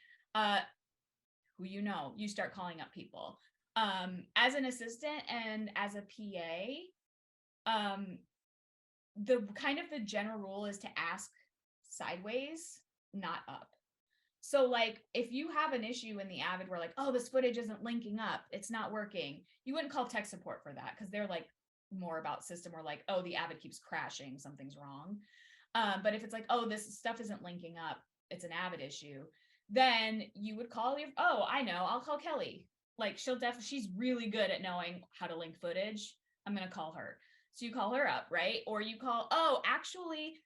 who you start calling up people. As an assistant and as a PA, the kind of the general rule is to ask sideways, not up. So like if you have an issue in the avid where like, oh, this footage isn't linking up, it's not working, you wouldn't call tech support for that because they're like more about system, or like, oh, the avid keeps crashing, something's wrong. But if it's like, oh, this stuff isn't linking up, it's an avid issue, then you would call I know, I'll call Kelly. Like she's really good at knowing how to link footage. I'm going to call her. So you call her up, right? Or you call, oh, actually,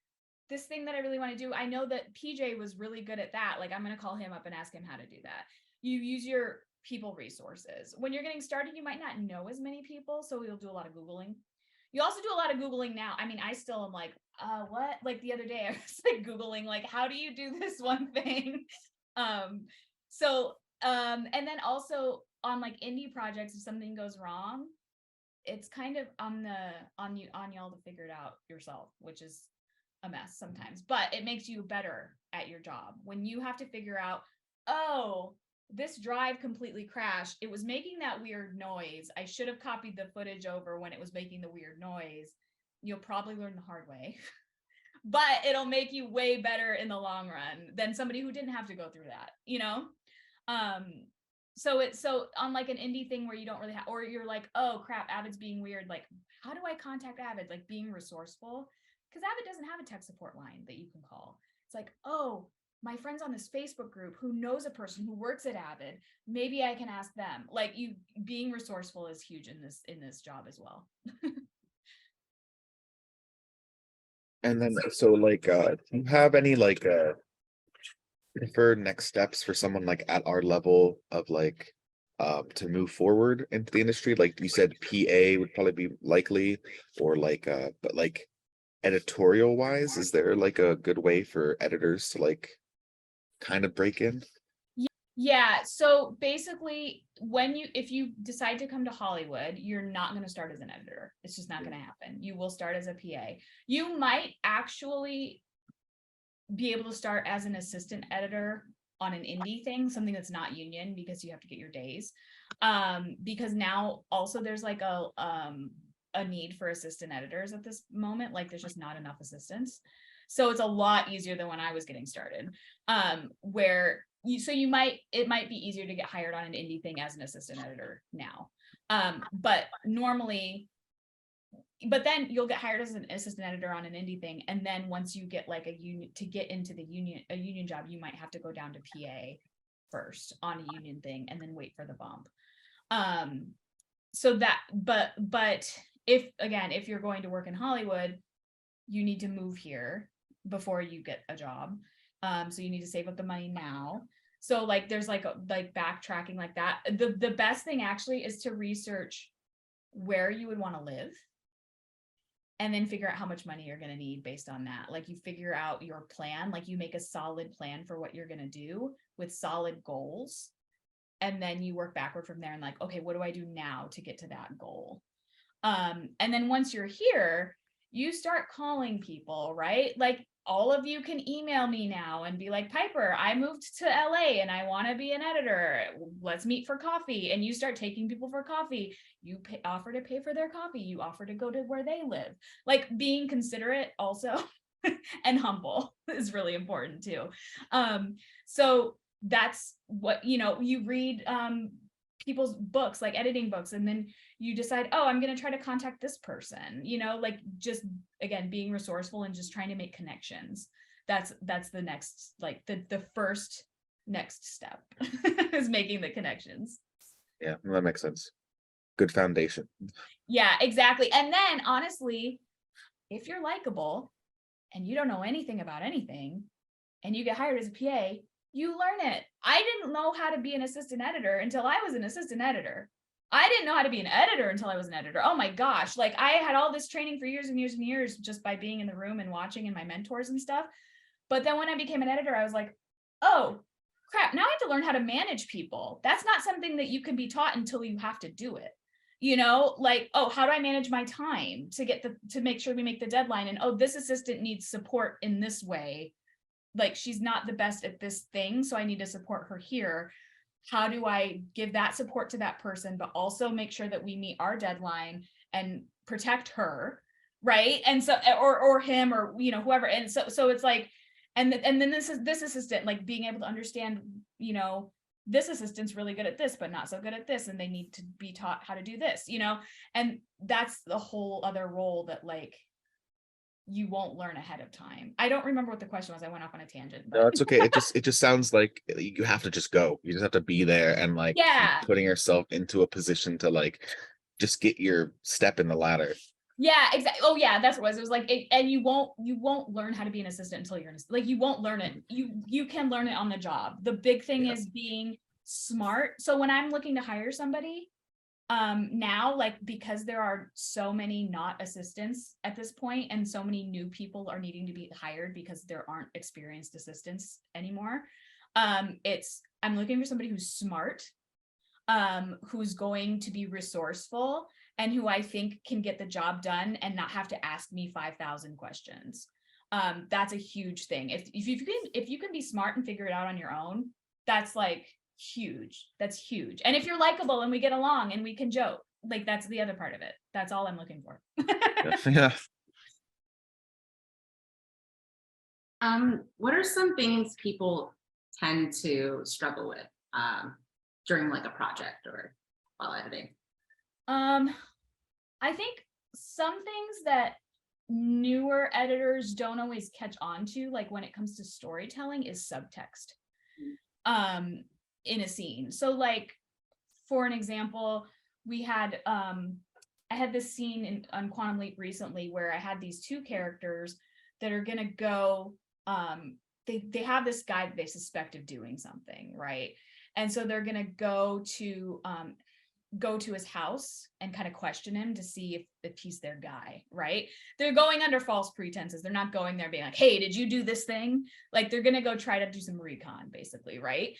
this thing that I really want to do, I know that PJ was really good at that. Like, I'm going to call him up and ask him how to do that. You use your people resources. When you're getting started, you might not know as many people, so you'll do a lot of Googling. You also do a lot of Googling now. I mean, I still am like, what? Like the other day, I was like Googling, like, how do you do this one thing? And then also on like indie projects, if something goes wrong, it's kind of on y'all to figure it out yourself, which is a mess sometimes, but it makes you better at your job when you have to figure out, oh, this drive completely crashed. It was making that weird noise. I should have copied the footage over when it was making the weird noise. You'll probably learn the hard way, but it'll make you way better in the long run than somebody who didn't have to go through that, So on like an indie thing where you don't really have, or you're like, oh crap, Avid's being weird. Like, how do I contact Avid? Like being resourceful, because Avid doesn't have a tech support line that you can call. It's like, oh, my friend's on this Facebook group who knows a person who works at Avid. Maybe I can ask them. Like, you being resourceful is huge in this job as well. And then so like do you have any like preferred next steps for someone like at our level of like to move forward into the industry? Like you said, PA would probably be likely, or like but like editorial wise, is there like a good way for editors to like kind of break in? Yeah, so basically if you decide to come to Hollywood, you're not going to start as an editor. It's just not going to happen. You will start as a PA. You might actually be able to start as an assistant editor on an indie thing, something that's not union, because you have to get your days. Because now also there's like a need for assistant editors at this moment. Like there's just not enough assistants. So it's a lot easier than when I was getting started. It might be easier to get hired on an indie thing as an assistant editor now. But then you'll get hired as an assistant editor on an indie thing. And then once you get like a union, to get into a union job, you might have to go down to PA first on a union thing and then wait for the bump. But if you're going to work in Hollywood, you need to move here before you get a job. So you need to save up the money now. So like there's like backtracking like that. The best thing actually is to research where you would want to live, and then figure out how much money you're going to need based on that. Like you figure out your plan, like you make a solid plan for what you're going to do with solid goals. And then you work backward from there and like, okay, what do I do now to get to that goal? And then once you're here, you start calling people, right? Like all of you can email me now and be like, Piper, I moved to LA and I want to be an editor. Let's meet for coffee. And you start taking people for coffee. You offer to pay for their coffee. You offer to go to where they live. Like being considerate also and humble is really important too. So that's what, you read people's books, like editing books, and then you decide, oh, I'm going to try to contact this person, like just again being resourceful and just trying to make connections. That's the next, like the first next step is making the connections. Yeah, well, that makes sense. Good foundation. Yeah, exactly. And then honestly, if you're likable and you don't know anything about anything and you get hired as a PA, you learn it. I didn't know how to be an assistant editor until I was an assistant editor. I didn't know how to be an editor until I was an editor. Oh my gosh. Like I had all this training for years and years and years just by being in the room and watching and my mentors and stuff. But then when I became an editor, I was like, oh crap, now I have to learn how to manage people. That's not something that you can be taught until you have to do it. You know, like, oh, how do I manage my time to make sure we make the deadline? And oh, this assistant needs support in this way. Like she's not the best at this thing, so I need to support her here. How do I give that support to that person, but also make sure that we meet our deadline and protect her, right? And so, or him, or you know, whoever. And so it's like, and then this assistant, like being able to understand, you know, this assistant's really good at this, but not so good at this, and they need to be taught how to do this, you know. And that's the whole other role that like you won't learn ahead of time. I don't remember what the question was. I went off on a tangent. No, it's okay. It just sounds like you have to just go. You just have to be there and like keep Yeah. putting yourself into a position to like just get your step in the ladder. Yeah, exactly. Oh yeah, that's what it was. It was like, and you won't learn how to be an assistant until you're like, you won't learn it. You can learn it on the job. The big thing is being smart. So when I'm looking to hire somebody, now, like, because there are so many not assistants at this point, and so many new people are needing to be hired because there aren't experienced assistants anymore. I'm looking for somebody who's smart, who's going to be resourceful, and who I think can get the job done and not have to ask me 5,000 questions. That's a huge thing. If you can be smart and figure it out on your own, that's like huge. That's huge. And if you're likable and we get along and we can joke, like that's the other part of it. That's all I'm looking for. Yeah. What are some things people tend to struggle with during like a project or while editing? I think some things that newer editors don't always catch on to, like when it comes to storytelling, is subtext in a scene. So like, for an example, we had I had this scene on Quantum Leap recently where I had these two characters that are gonna go, they have this guy that they suspect of doing something, right? And so they're gonna go to his house and kind of question him to see if he's their guy, right? They're going under false pretenses. They're not going there being like, hey, did you do this thing? Like they're gonna go try to do some recon, basically, right?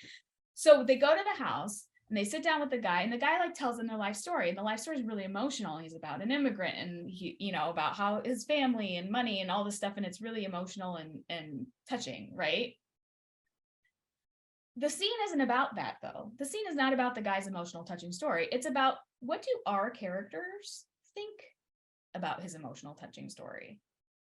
So they go to the house and they sit down with the guy, and the guy like tells them their life story, and the life story is really emotional. He's about an immigrant, and he, you know, about how his family and money and all this stuff, and it's really emotional and touching, right? The scene isn't about that, though. The scene is not about the guy's emotional, touching story. It's about, what do our characters think about his emotional, touching story,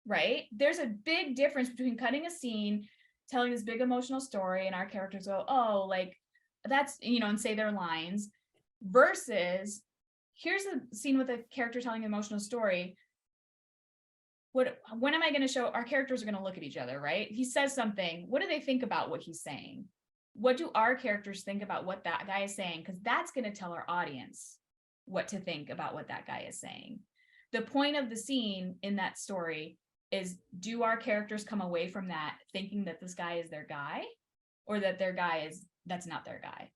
right? There's a big difference between cutting a scene, telling this big emotional story, and our characters go, oh, like, that's, you know, and say their lines, versus here's a scene with a character telling an emotional story. When am I going to show, our characters are going to look at each other, right? He says something. What do they think about what he's saying? What do our characters think about what that guy is saying? Because that's going to tell our audience what to think about what that guy is saying. The point of the scene in that story is, do our characters come away from that thinking that this guy is their guy, or that their guy is, that's not their guy?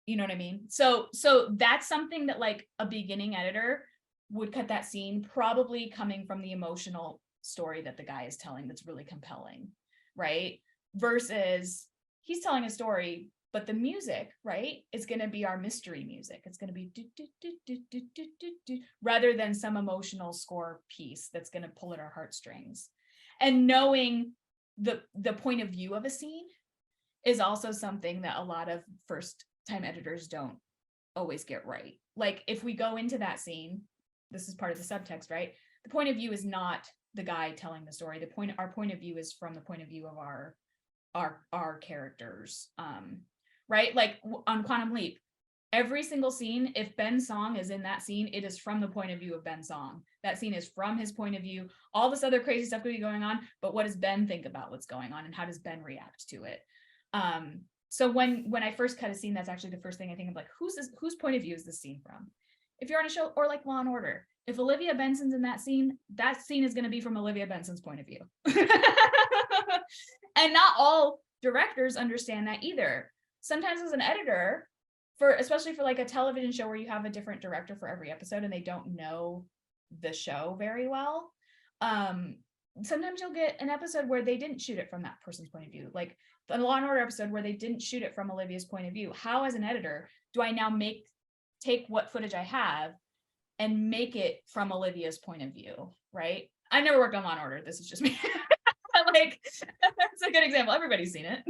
You know what I mean? So that's something that like a beginning editor would cut that scene, probably coming from the emotional story that the guy is telling that's really compelling, right? Versus he's telling a story, but the music, right, is going to be our mystery music. It's going to be do, do, do, do, do, do, do, do, rather than some emotional score piece that's going to pull at our heartstrings. And knowing the point of view of a scene is also something that a lot of first-time editors don't always get right. Like if we go into that scene, this is part of the subtext, right? The point of view is not the guy telling the story. Our point of view is from the point of view of our characters, right? Like on Quantum Leap, every single scene, if Ben's song is in that scene, it is from the point of view of Ben's song. That scene is from his point of view. All this other crazy stuff could be going on, but what does Ben think about what's going on, and how does Ben react to it? So when I first cut a scene, that's actually the first thing I think of, like, whose point of view is this scene from? If you're on a show, or like Law and Order, if Olivia Benson's in that scene is going to be from Olivia Benson's point of view. And not all directors understand that either. Sometimes as an editor, especially for like a television show where you have a different director for every episode and they don't know the show very well, sometimes you'll get an episode where they didn't shoot it from that person's point of view, like the Law and Order episode where they didn't shoot it from Olivia's point of view. How, as an editor, do I now take what footage I have and make it from Olivia's point of view, right? I never worked on Law and Order. This is just me. Like, that's a good example. Everybody's seen it.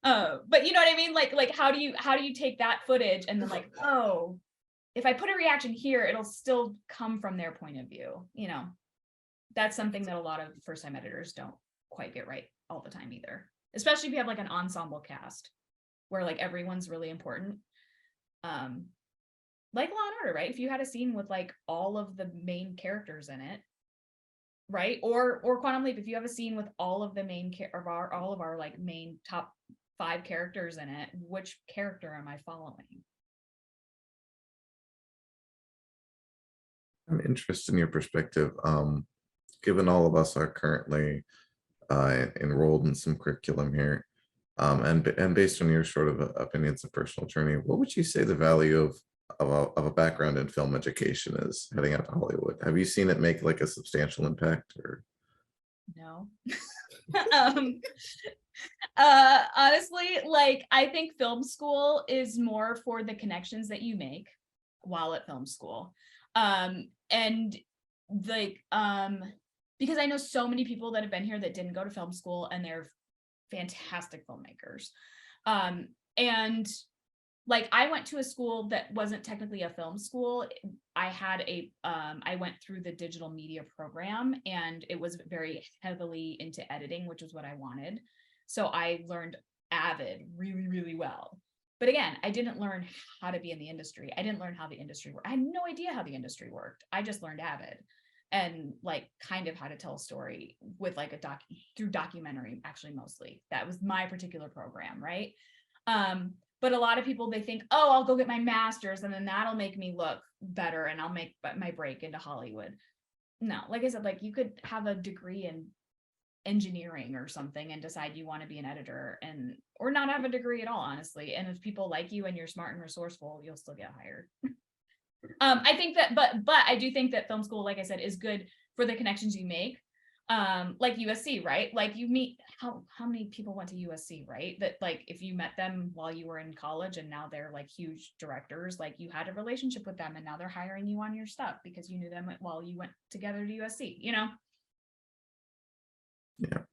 But you know what I mean? Like how do you take that footage and then, like, oh, if I put a reaction here, it'll still come from their point of view. You know, that's something that a lot of first-time editors don't quite get right all the time either. Especially if you have like an ensemble cast where like everyone's really important. Like Law and Order, right? If you had a scene with like all of the main characters in it, right? Or Quantum Leap, if you have a scene with all of the main all of our like main top 5 characters in it, which character am I following? I'm interested in your perspective. Given all of us are currently enrolled in some curriculum here, and based on your sort of opinions and personal journey, what would you say the value of a background in film education is heading out to Hollywood? Have you seen it make like a substantial impact, or? No. Honestly, like, I think film school is more for the connections that you make while at film school. And like, because I know so many people that have been here that didn't go to film school and they're fantastic filmmakers. And like, I went to a school that wasn't technically a film school. I went through the digital media program, and it was very heavily into editing, which was what I wanted. So I learned Avid really, really well. But again, I didn't learn how to be in the industry. I didn't learn how the industry worked. I had no idea how the industry worked. I just learned Avid and like kind of how to tell a story with like through documentary, actually, mostly. That was my particular program, right? But a lot of people, they think, oh, I'll go get my master's and then that'll make me look better and I'll make my break into Hollywood. No, like I said, like, you could have a degree in engineering or something and decide you want to be an editor, or not have a degree at all, honestly. And if people like you and you're smart and resourceful, you'll still get hired. I think that, but I do think that film school, like I said, is good for the connections you make. Like USC, right? Like, you meet how many people went to USC, right? That, like, if you met them while you were in college and now they're like huge directors, like, you had a relationship with them and now they're hiring you on your stuff because you knew them while you went together to USC, you know? Yeah.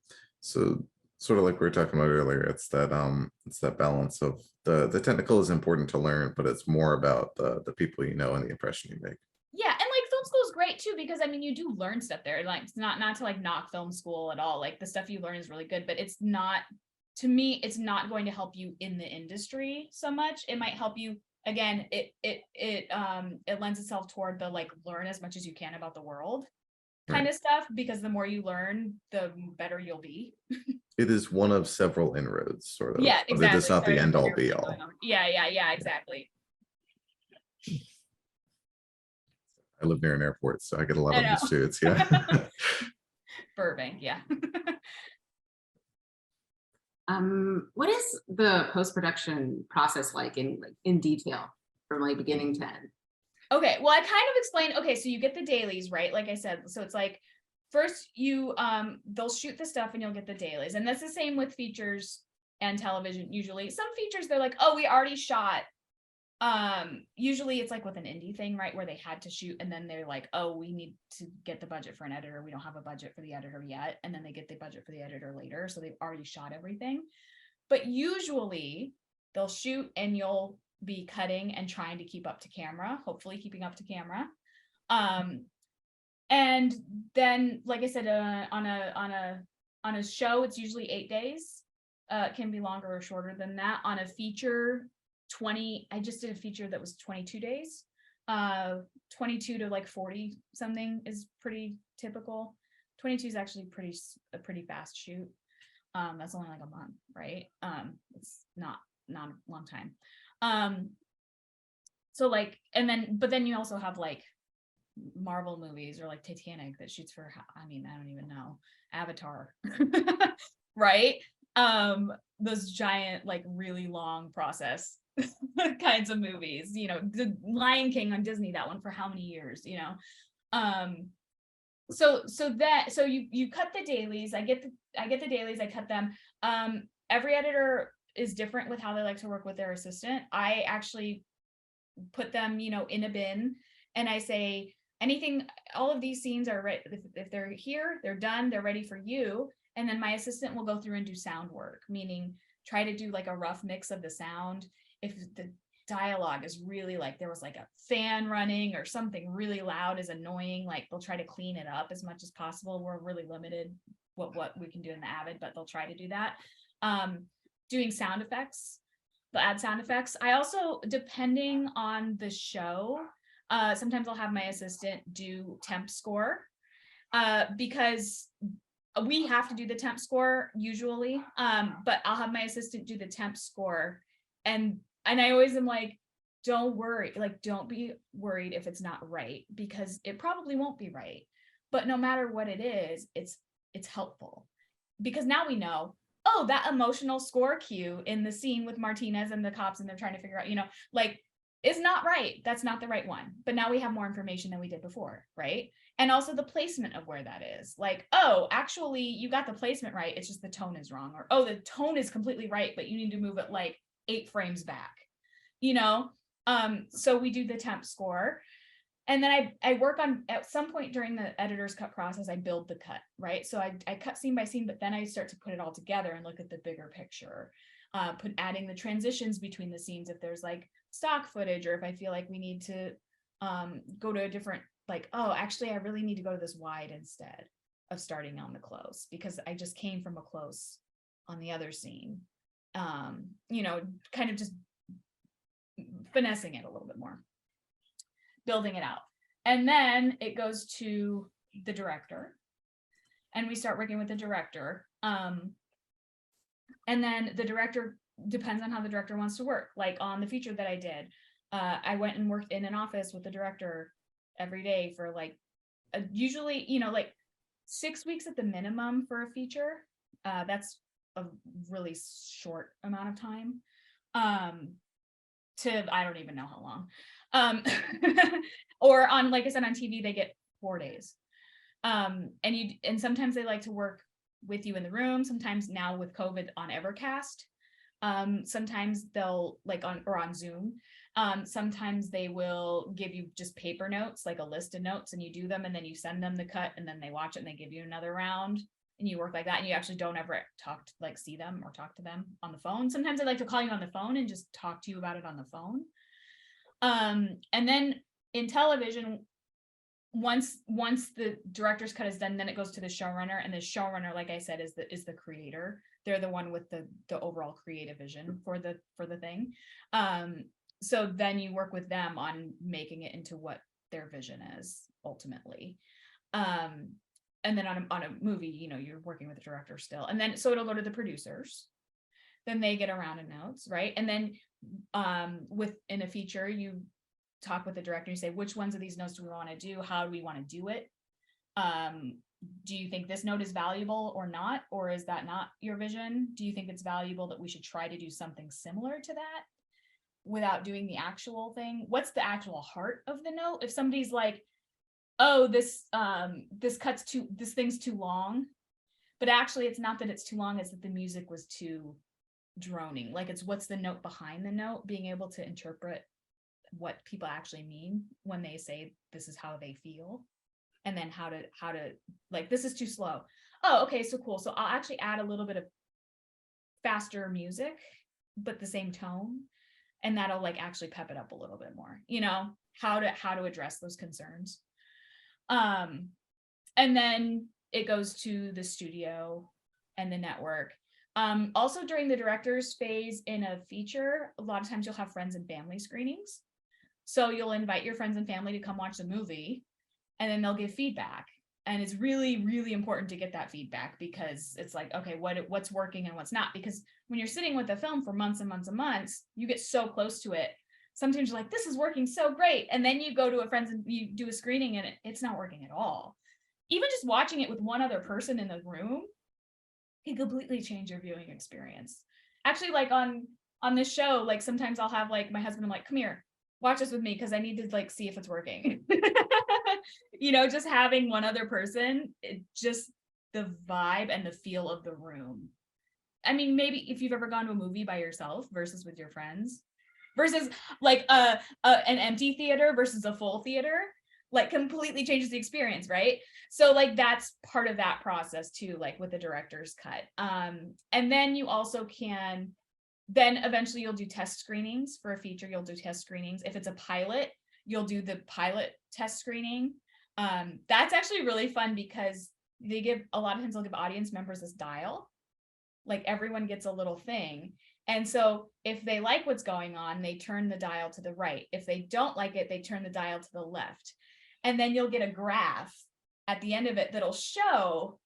So sort of like we were talking about earlier, it's that balance of the technical is important to learn, but it's more about the people you know and the impression you make. Yeah, and like, film school is great too, because I mean, you do learn stuff there. Like, it's not to like knock film school at all. Like, the stuff you learn is really good, but it's not, to me, it's not going to help you in the industry so much. It might help you, again, it lends itself toward the like, learn as much as you can about the world kind of stuff, because the more you learn, the better you'll be. It is one of several inroads, sort of. Yeah, exactly. It's not the end all be all. Yeah, exactly. I live near an airport, so I get a lot of these shoots. Yeah. Burbank, yeah. What is the post-production process like in detail from like beginning to end? Okay, well, I kind of explained, okay, so you get the dailies, right? Like I said, so it's like, first you, they'll shoot the stuff and you'll get the dailies. And that's the same with features and television. Usually some features, they're like, oh, we already shot. Usually it's like with an indie thing, right? Where they had to shoot and then they're like, oh, we need to get the budget for an editor. We don't have a budget for the editor yet. And then they get the budget for the editor later. So they've already shot everything. But usually they'll shoot and you'll be cutting and trying to keep up to camera, hopefully keeping up to camera. And then, like I said, on a show, it's usually 8 days. It can be longer or shorter than that. On a feature, I just did a feature that was 22 days. 22 to like 40 something is pretty typical. 22 is actually a pretty fast shoot. That's only like a month, right? It's not a long time. So like, but then you also have like Marvel movies or like Titanic that shoots for, I mean, I don't even know, Avatar, right? Those giant, like really long process kinds of movies, you know, the Lion King on Disney, that one for how many years, you know? So you cut the dailies. I get the dailies, I cut them. Every editor is different with how they like to work with their assistant. I actually put them, you know, in a bin, and I say, anything, all of these scenes are right. If they're here, they're done, they're ready for you. And then my assistant will go through and do sound work, meaning try to do like a rough mix of the sound. If the dialogue is really like there was like a fan running or something really loud is annoying, like they'll try to clean it up as much as possible. We're really limited what we can do in the Avid, but they'll try to do that. Doing sound effects, they'll add sound effects. I also, depending on the show, sometimes I'll have my assistant do temp score, because we have to do the temp score usually, but I'll have my assistant do the temp score, and I always am like, don't worry, like don't be worried if it's not right, because it probably won't be right, but no matter what it is, it's helpful, because now we know, oh, that emotional score cue in the scene with Martinez and the cops and they're trying to figure out, you know, like, is not right. That's not the right one. But now we have more information than we did before, right? And also the placement of where that is. Like, oh, actually, you got the placement right. It's just the tone is wrong. Or, oh, the tone is completely right, but you need to move it like 8 frames back, you know? So we do the temp score. And then I work on, at some point during the editor's cut process, I build the cut, right? So I cut scene by scene, but then I start to put it all together and look at the bigger picture, adding the transitions between the scenes if there's like stock footage, or if I feel like we need to go to a different, like, oh, actually, I really need to go to this wide instead of starting on the close, because I just came from a close on the other scene. You know, kind of just finessing it a little bit more, building it out. And then it goes to the director, and we start working with the director. And then the director, depends on how the director wants to work. Like on the feature that I did, I went and worked in an office with the director every day for like, usually, you know, like 6 weeks at the minimum for a feature. That's a really short amount of time. I don't even know how long. Or on, like I said, on TV, they get 4 days. And sometimes they like to work with you in the room. Sometimes now with COVID on Evercast. Sometimes they'll like on Zoom. Sometimes they will give you just paper notes, like a list of notes, and you do them, and then you send them the cut, and then they watch it and they give you another round, and you work like that. And you actually don't ever see them or talk to them on the phone. Sometimes they like to call you on the phone and just talk to you about it on the phone. And then in television, once the director's cut is done, then it goes to the showrunner, and the showrunner, like I said, is the creator. They're the one with the overall creative vision for the thing. So then you work with them on making it into what their vision is ultimately. And then on a movie, you know, you're working with the director still, and then so it'll go to the producers. Then they get a round of notes, right? And then in a feature, you talk with the director, you say, which ones of these notes do we want to do? How do we want to do it? Do you think this note is valuable or not? Or is that not your vision? Do you think it's valuable that we should try to do something similar to that without doing the actual thing? What's the actual heart of the note? If somebody's like, oh, this thing's too long, but actually it's not that it's too long, it's that the music was too droning. Like, it's what's the note behind the note, being able to interpret what people actually mean when they say this is how they feel, and then how to like, this is too slow. Oh, okay, so cool. So I'll actually add a little bit of faster music, but the same tone, and that'll like actually pep it up a little bit more, you know, how to address those concerns. And then it goes to the studio and the network. Also during the director's phase in a feature, a lot of times you'll have friends and family screenings. So you'll invite your friends and family to come watch the movie, and then they'll give feedback. And it's really, really important to get that feedback, because it's like, okay, what's working and what's not? Because when you're sitting with a film for months and months and months, you get so close to it. Sometimes you're like, this is working so great. And then you go to a friend's and you do a screening and it's not working at all. Even just watching it with one other person in the room can completely change your viewing experience. Actually, like on this show, like sometimes I'll have like my husband, I'm like, come here, watch this with me, because I need to like see if it's working. You know, just having one other person, just the vibe and the feel of the room. I mean, maybe if you've ever gone to a movie by yourself versus with your friends, versus like an empty theater versus a full theater, like completely changes the experience, right? So like that's part of that process too, like with the director's cut. And then you also can, then eventually you'll do test screenings for a feature. You'll do test screenings. If it's a pilot, you'll do the pilot test screening. That's actually really fun, because they give, a lot of times they'll give audience members this dial, like everyone gets a little thing. And so if they like what's going on, they turn the dial to the right. If they don't like it, they turn the dial to the left. And then you'll get a graph at the end of it that'll show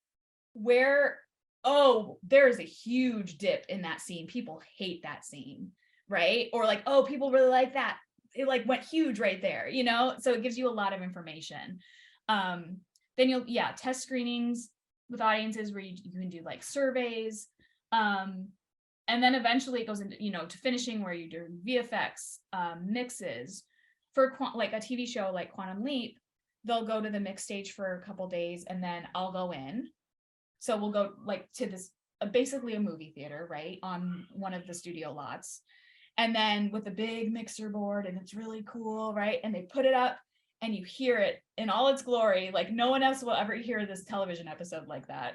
where, oh, there's a huge dip in that scene. People hate that scene, right? Or like, oh, people really like that. It like went huge right there, you know? So it gives you a lot of information. Then you'll, test screenings with audiences where you can do like surveys. And then eventually it goes into, you know, to finishing, where you do VFX, mixes. For like a TV show like Quantum Leap, they'll go to the mix stage for a couple days, and then I'll go in. So we'll go like to this, basically a movie theater, right, on one of the studio lots. And then with a big mixer board, and it's really cool, right? And they put it up and you hear it in all its glory. Like no one else will ever hear this television episode like that.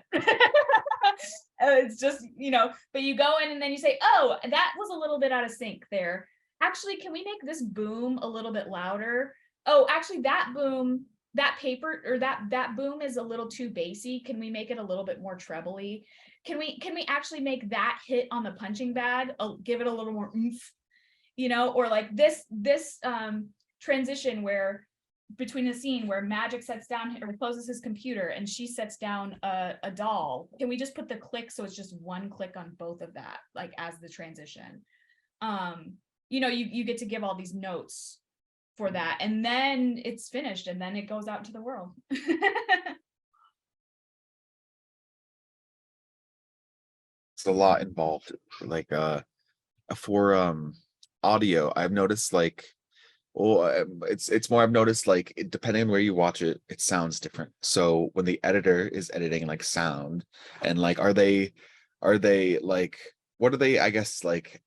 It's just, you know, but you go in and then you say, oh, that was a little bit out of sync there. Actually, can we make this boom a little bit louder? Oh, actually that boom, that paper, or that boom is a little too bassy. Can we make it a little bit more trebly? Can we actually make that hit on the punching bag, give it a little more oomph, you know? Or like this transition where between a scene where Magic sets down or closes his computer and she sets down a doll, can we just put the click so it's just one click on both of that, like as the transition? You know, you get to give all these notes for that, and then it's finished, and then it goes out to the world. It's a lot involved. Like for audio, I've noticed like, well, it's more, I've noticed like depending on where you watch it, it sounds different. So when the editor is editing like sound, and like are they like, what are they, I guess, like,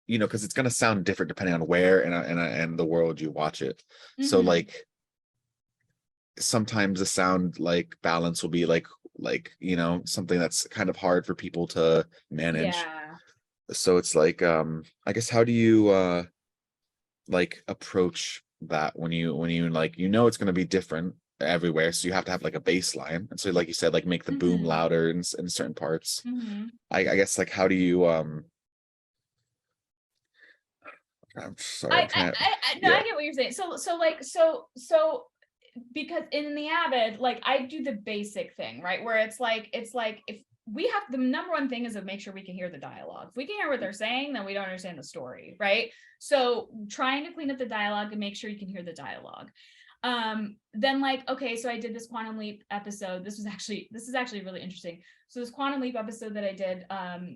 you know, because it's going to sound different depending on where and the world you watch it. So like sometimes the sound like balance will be like you know, something that's kind of hard for people to manage. Yeah. So it's like I guess, how do you like approach that when you like, you know, it's going to be different everywhere, so you have to have like a baseline, and so like you said, like make the boom louder in certain parts. I guess, like, how do you I'm sorry, I get what you're saying. So because in the Avid, like I do the basic thing, right? Where it's like if we have, the number one thing is to make sure we can hear the dialogue. If we can hear what they're saying, then we don't understand the story, right? So trying to clean up the dialogue and make sure you can hear the dialogue. Then like, okay, so I did this Quantum Leap episode. This is actually really interesting. So this Quantum Leap episode that I did,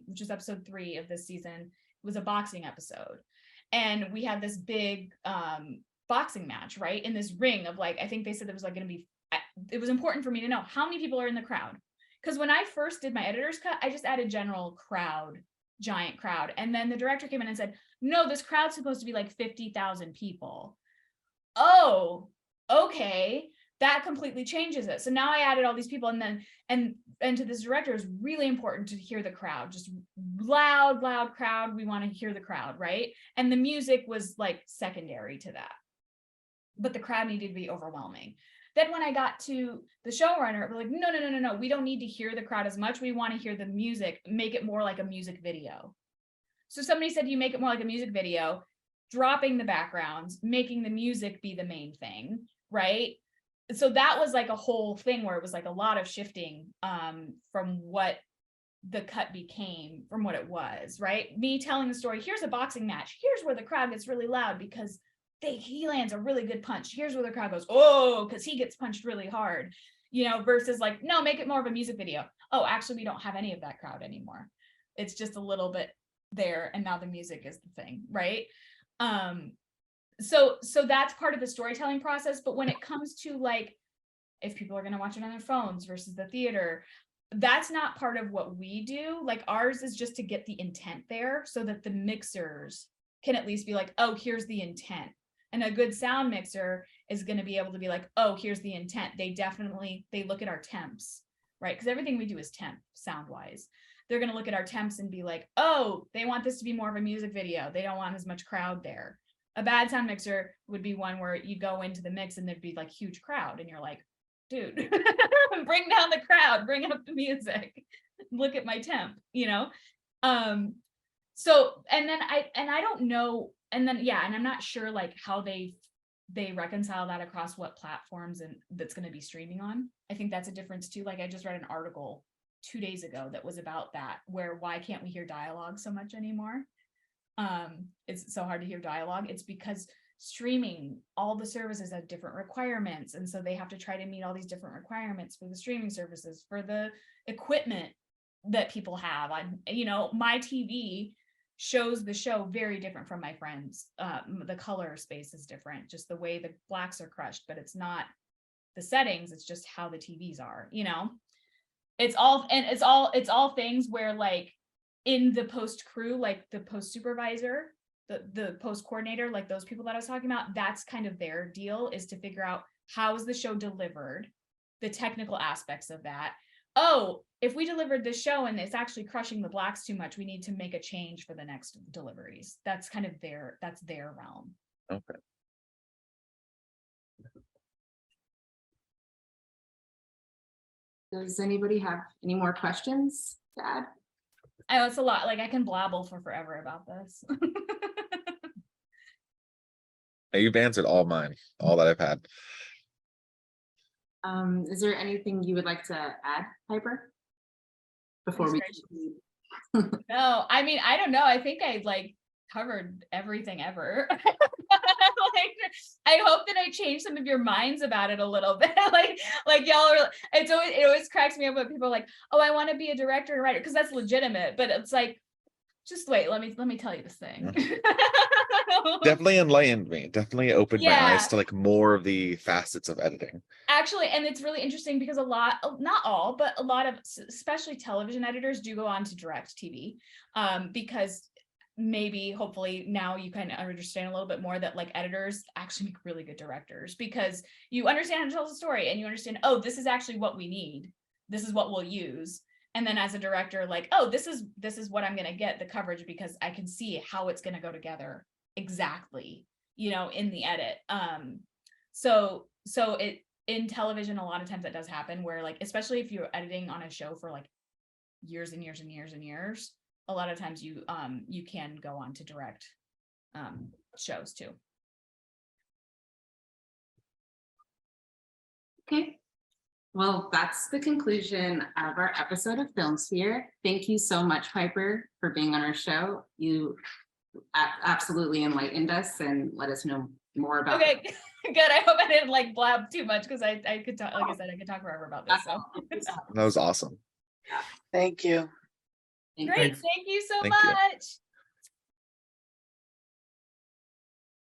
which is episode 3 of this season, was a boxing episode. And we had this big boxing match, right? In this ring of like, I think they said there was like going to be, it was important for me to know how many people are in the crowd. Because when I first did my editor's cut, I just added general crowd, giant crowd. And then the director came in and said, no, this crowd's supposed to be like 50,000 people. Oh, okay. That completely changes it. So now I added all these people, and then, and to this director, it's really important to hear the crowd, just loud crowd. We want to hear the crowd, right? And the music was like secondary to that, but the crowd needed to be overwhelming. Then when I got to the showrunner, we're like, no, we don't need to hear the crowd as much. We want to hear the music, make it more like a music video. So somebody said, you make it more like a music video, dropping the backgrounds, making the music be the main thing, right? so that was like a whole thing where it was like a lot of shifting from what the cut became from what it was, right? Me telling the story, here's a boxing match, here's where the crowd gets really loud because he lands a really good punch, here's where the crowd goes, oh, because he gets punched really hard, you know, versus like, no, make it more of a music video. Oh, actually, we don't have any of that crowd anymore. It's just a little bit there, and now the music is the thing, right? So that's part of the storytelling process. But when it comes to like, if people are going to watch it on their phones versus the theater, that's not part of what we do. Like ours is just to get the intent there so that the mixers can at least be like, oh, here's the intent. And a good sound mixer is going to be able to be like, oh, here's the intent. They look at our temps, right? Because everything we do is temp sound wise. They're going to look at our temps and be like, oh, they want this to be more of a music video. They don't want as much crowd there. A bad sound mixer would be one where you go into the mix and there'd be like huge crowd. And you're like, dude, bring down the crowd, bring up the music, look at my temp, you know? So, and then I don't know, and then, yeah, and I'm not sure like how they reconcile that across what platforms and that's going to be streaming on. I think that's a difference too. Like I just read an article 2 days ago that was about that, where why can't we hear dialogue so much anymore? It's so hard to hear dialogue. It's because streaming, all the services have different requirements, and so they have to try to meet all these different requirements for the streaming services, for the equipment that people have. You know, my TV shows the show very different from my friends. The color space is different, just the way the blacks are crushed, but it's not the settings, it's just how the TVs are, you know? It's all things where like in the post crew, like the post supervisor, the post coordinator, like those people that I was talking about, that's kind of their deal, is to figure out how is the show delivered, the technical aspects of that. Oh, if we delivered this show and it's actually crushing the blacks too much, we need to make a change for the next deliveries. That's kind of their realm. Okay. Does anybody have any more questions to add? Oh, it's a lot. Like I can blabble for forever about this. You've answered all mine, all that I've had. Is there anything you would like to add, Piper? Before we No, I mean, I don't know. I think I like covered everything ever. Like, I hope that I changed some of your minds about it a little bit. like y'all are, it always cracks me up when people are like, oh, I want to be a director and writer, because that's legitimate, but it's like, just wait, let me tell you this thing. Definitely enlightened me, definitely opened my eyes to like more of the facets of editing. Actually, and it's really interesting because a lot, not all, but a lot of, especially television editors, do go on to direct TV, because maybe hopefully now you kind of understand a little bit more that like editors actually make really good directors, because you understand how to tell the story and you understand, oh, this is actually what we need, this is what we'll use. And then as a director, like, oh, this is what I'm going to get the coverage, because I can see how it's going to go together exactly, you know, in the edit. So it, in television, a lot of times that does happen, where like, especially if you're editing on a show for like years and years and years and years, a lot of times you can go on to direct shows too. Okay. Well, that's the conclusion of our episode of Film Sphere. Thank you so much, Piper, for being on our show. You absolutely enlightened us and let us know more about. Okay, good. I hope I didn't like blab too much, because I could talk, like I said, I could talk forever about this. So. That was awesome. Thank you. Great. Thank you so Thank you. much.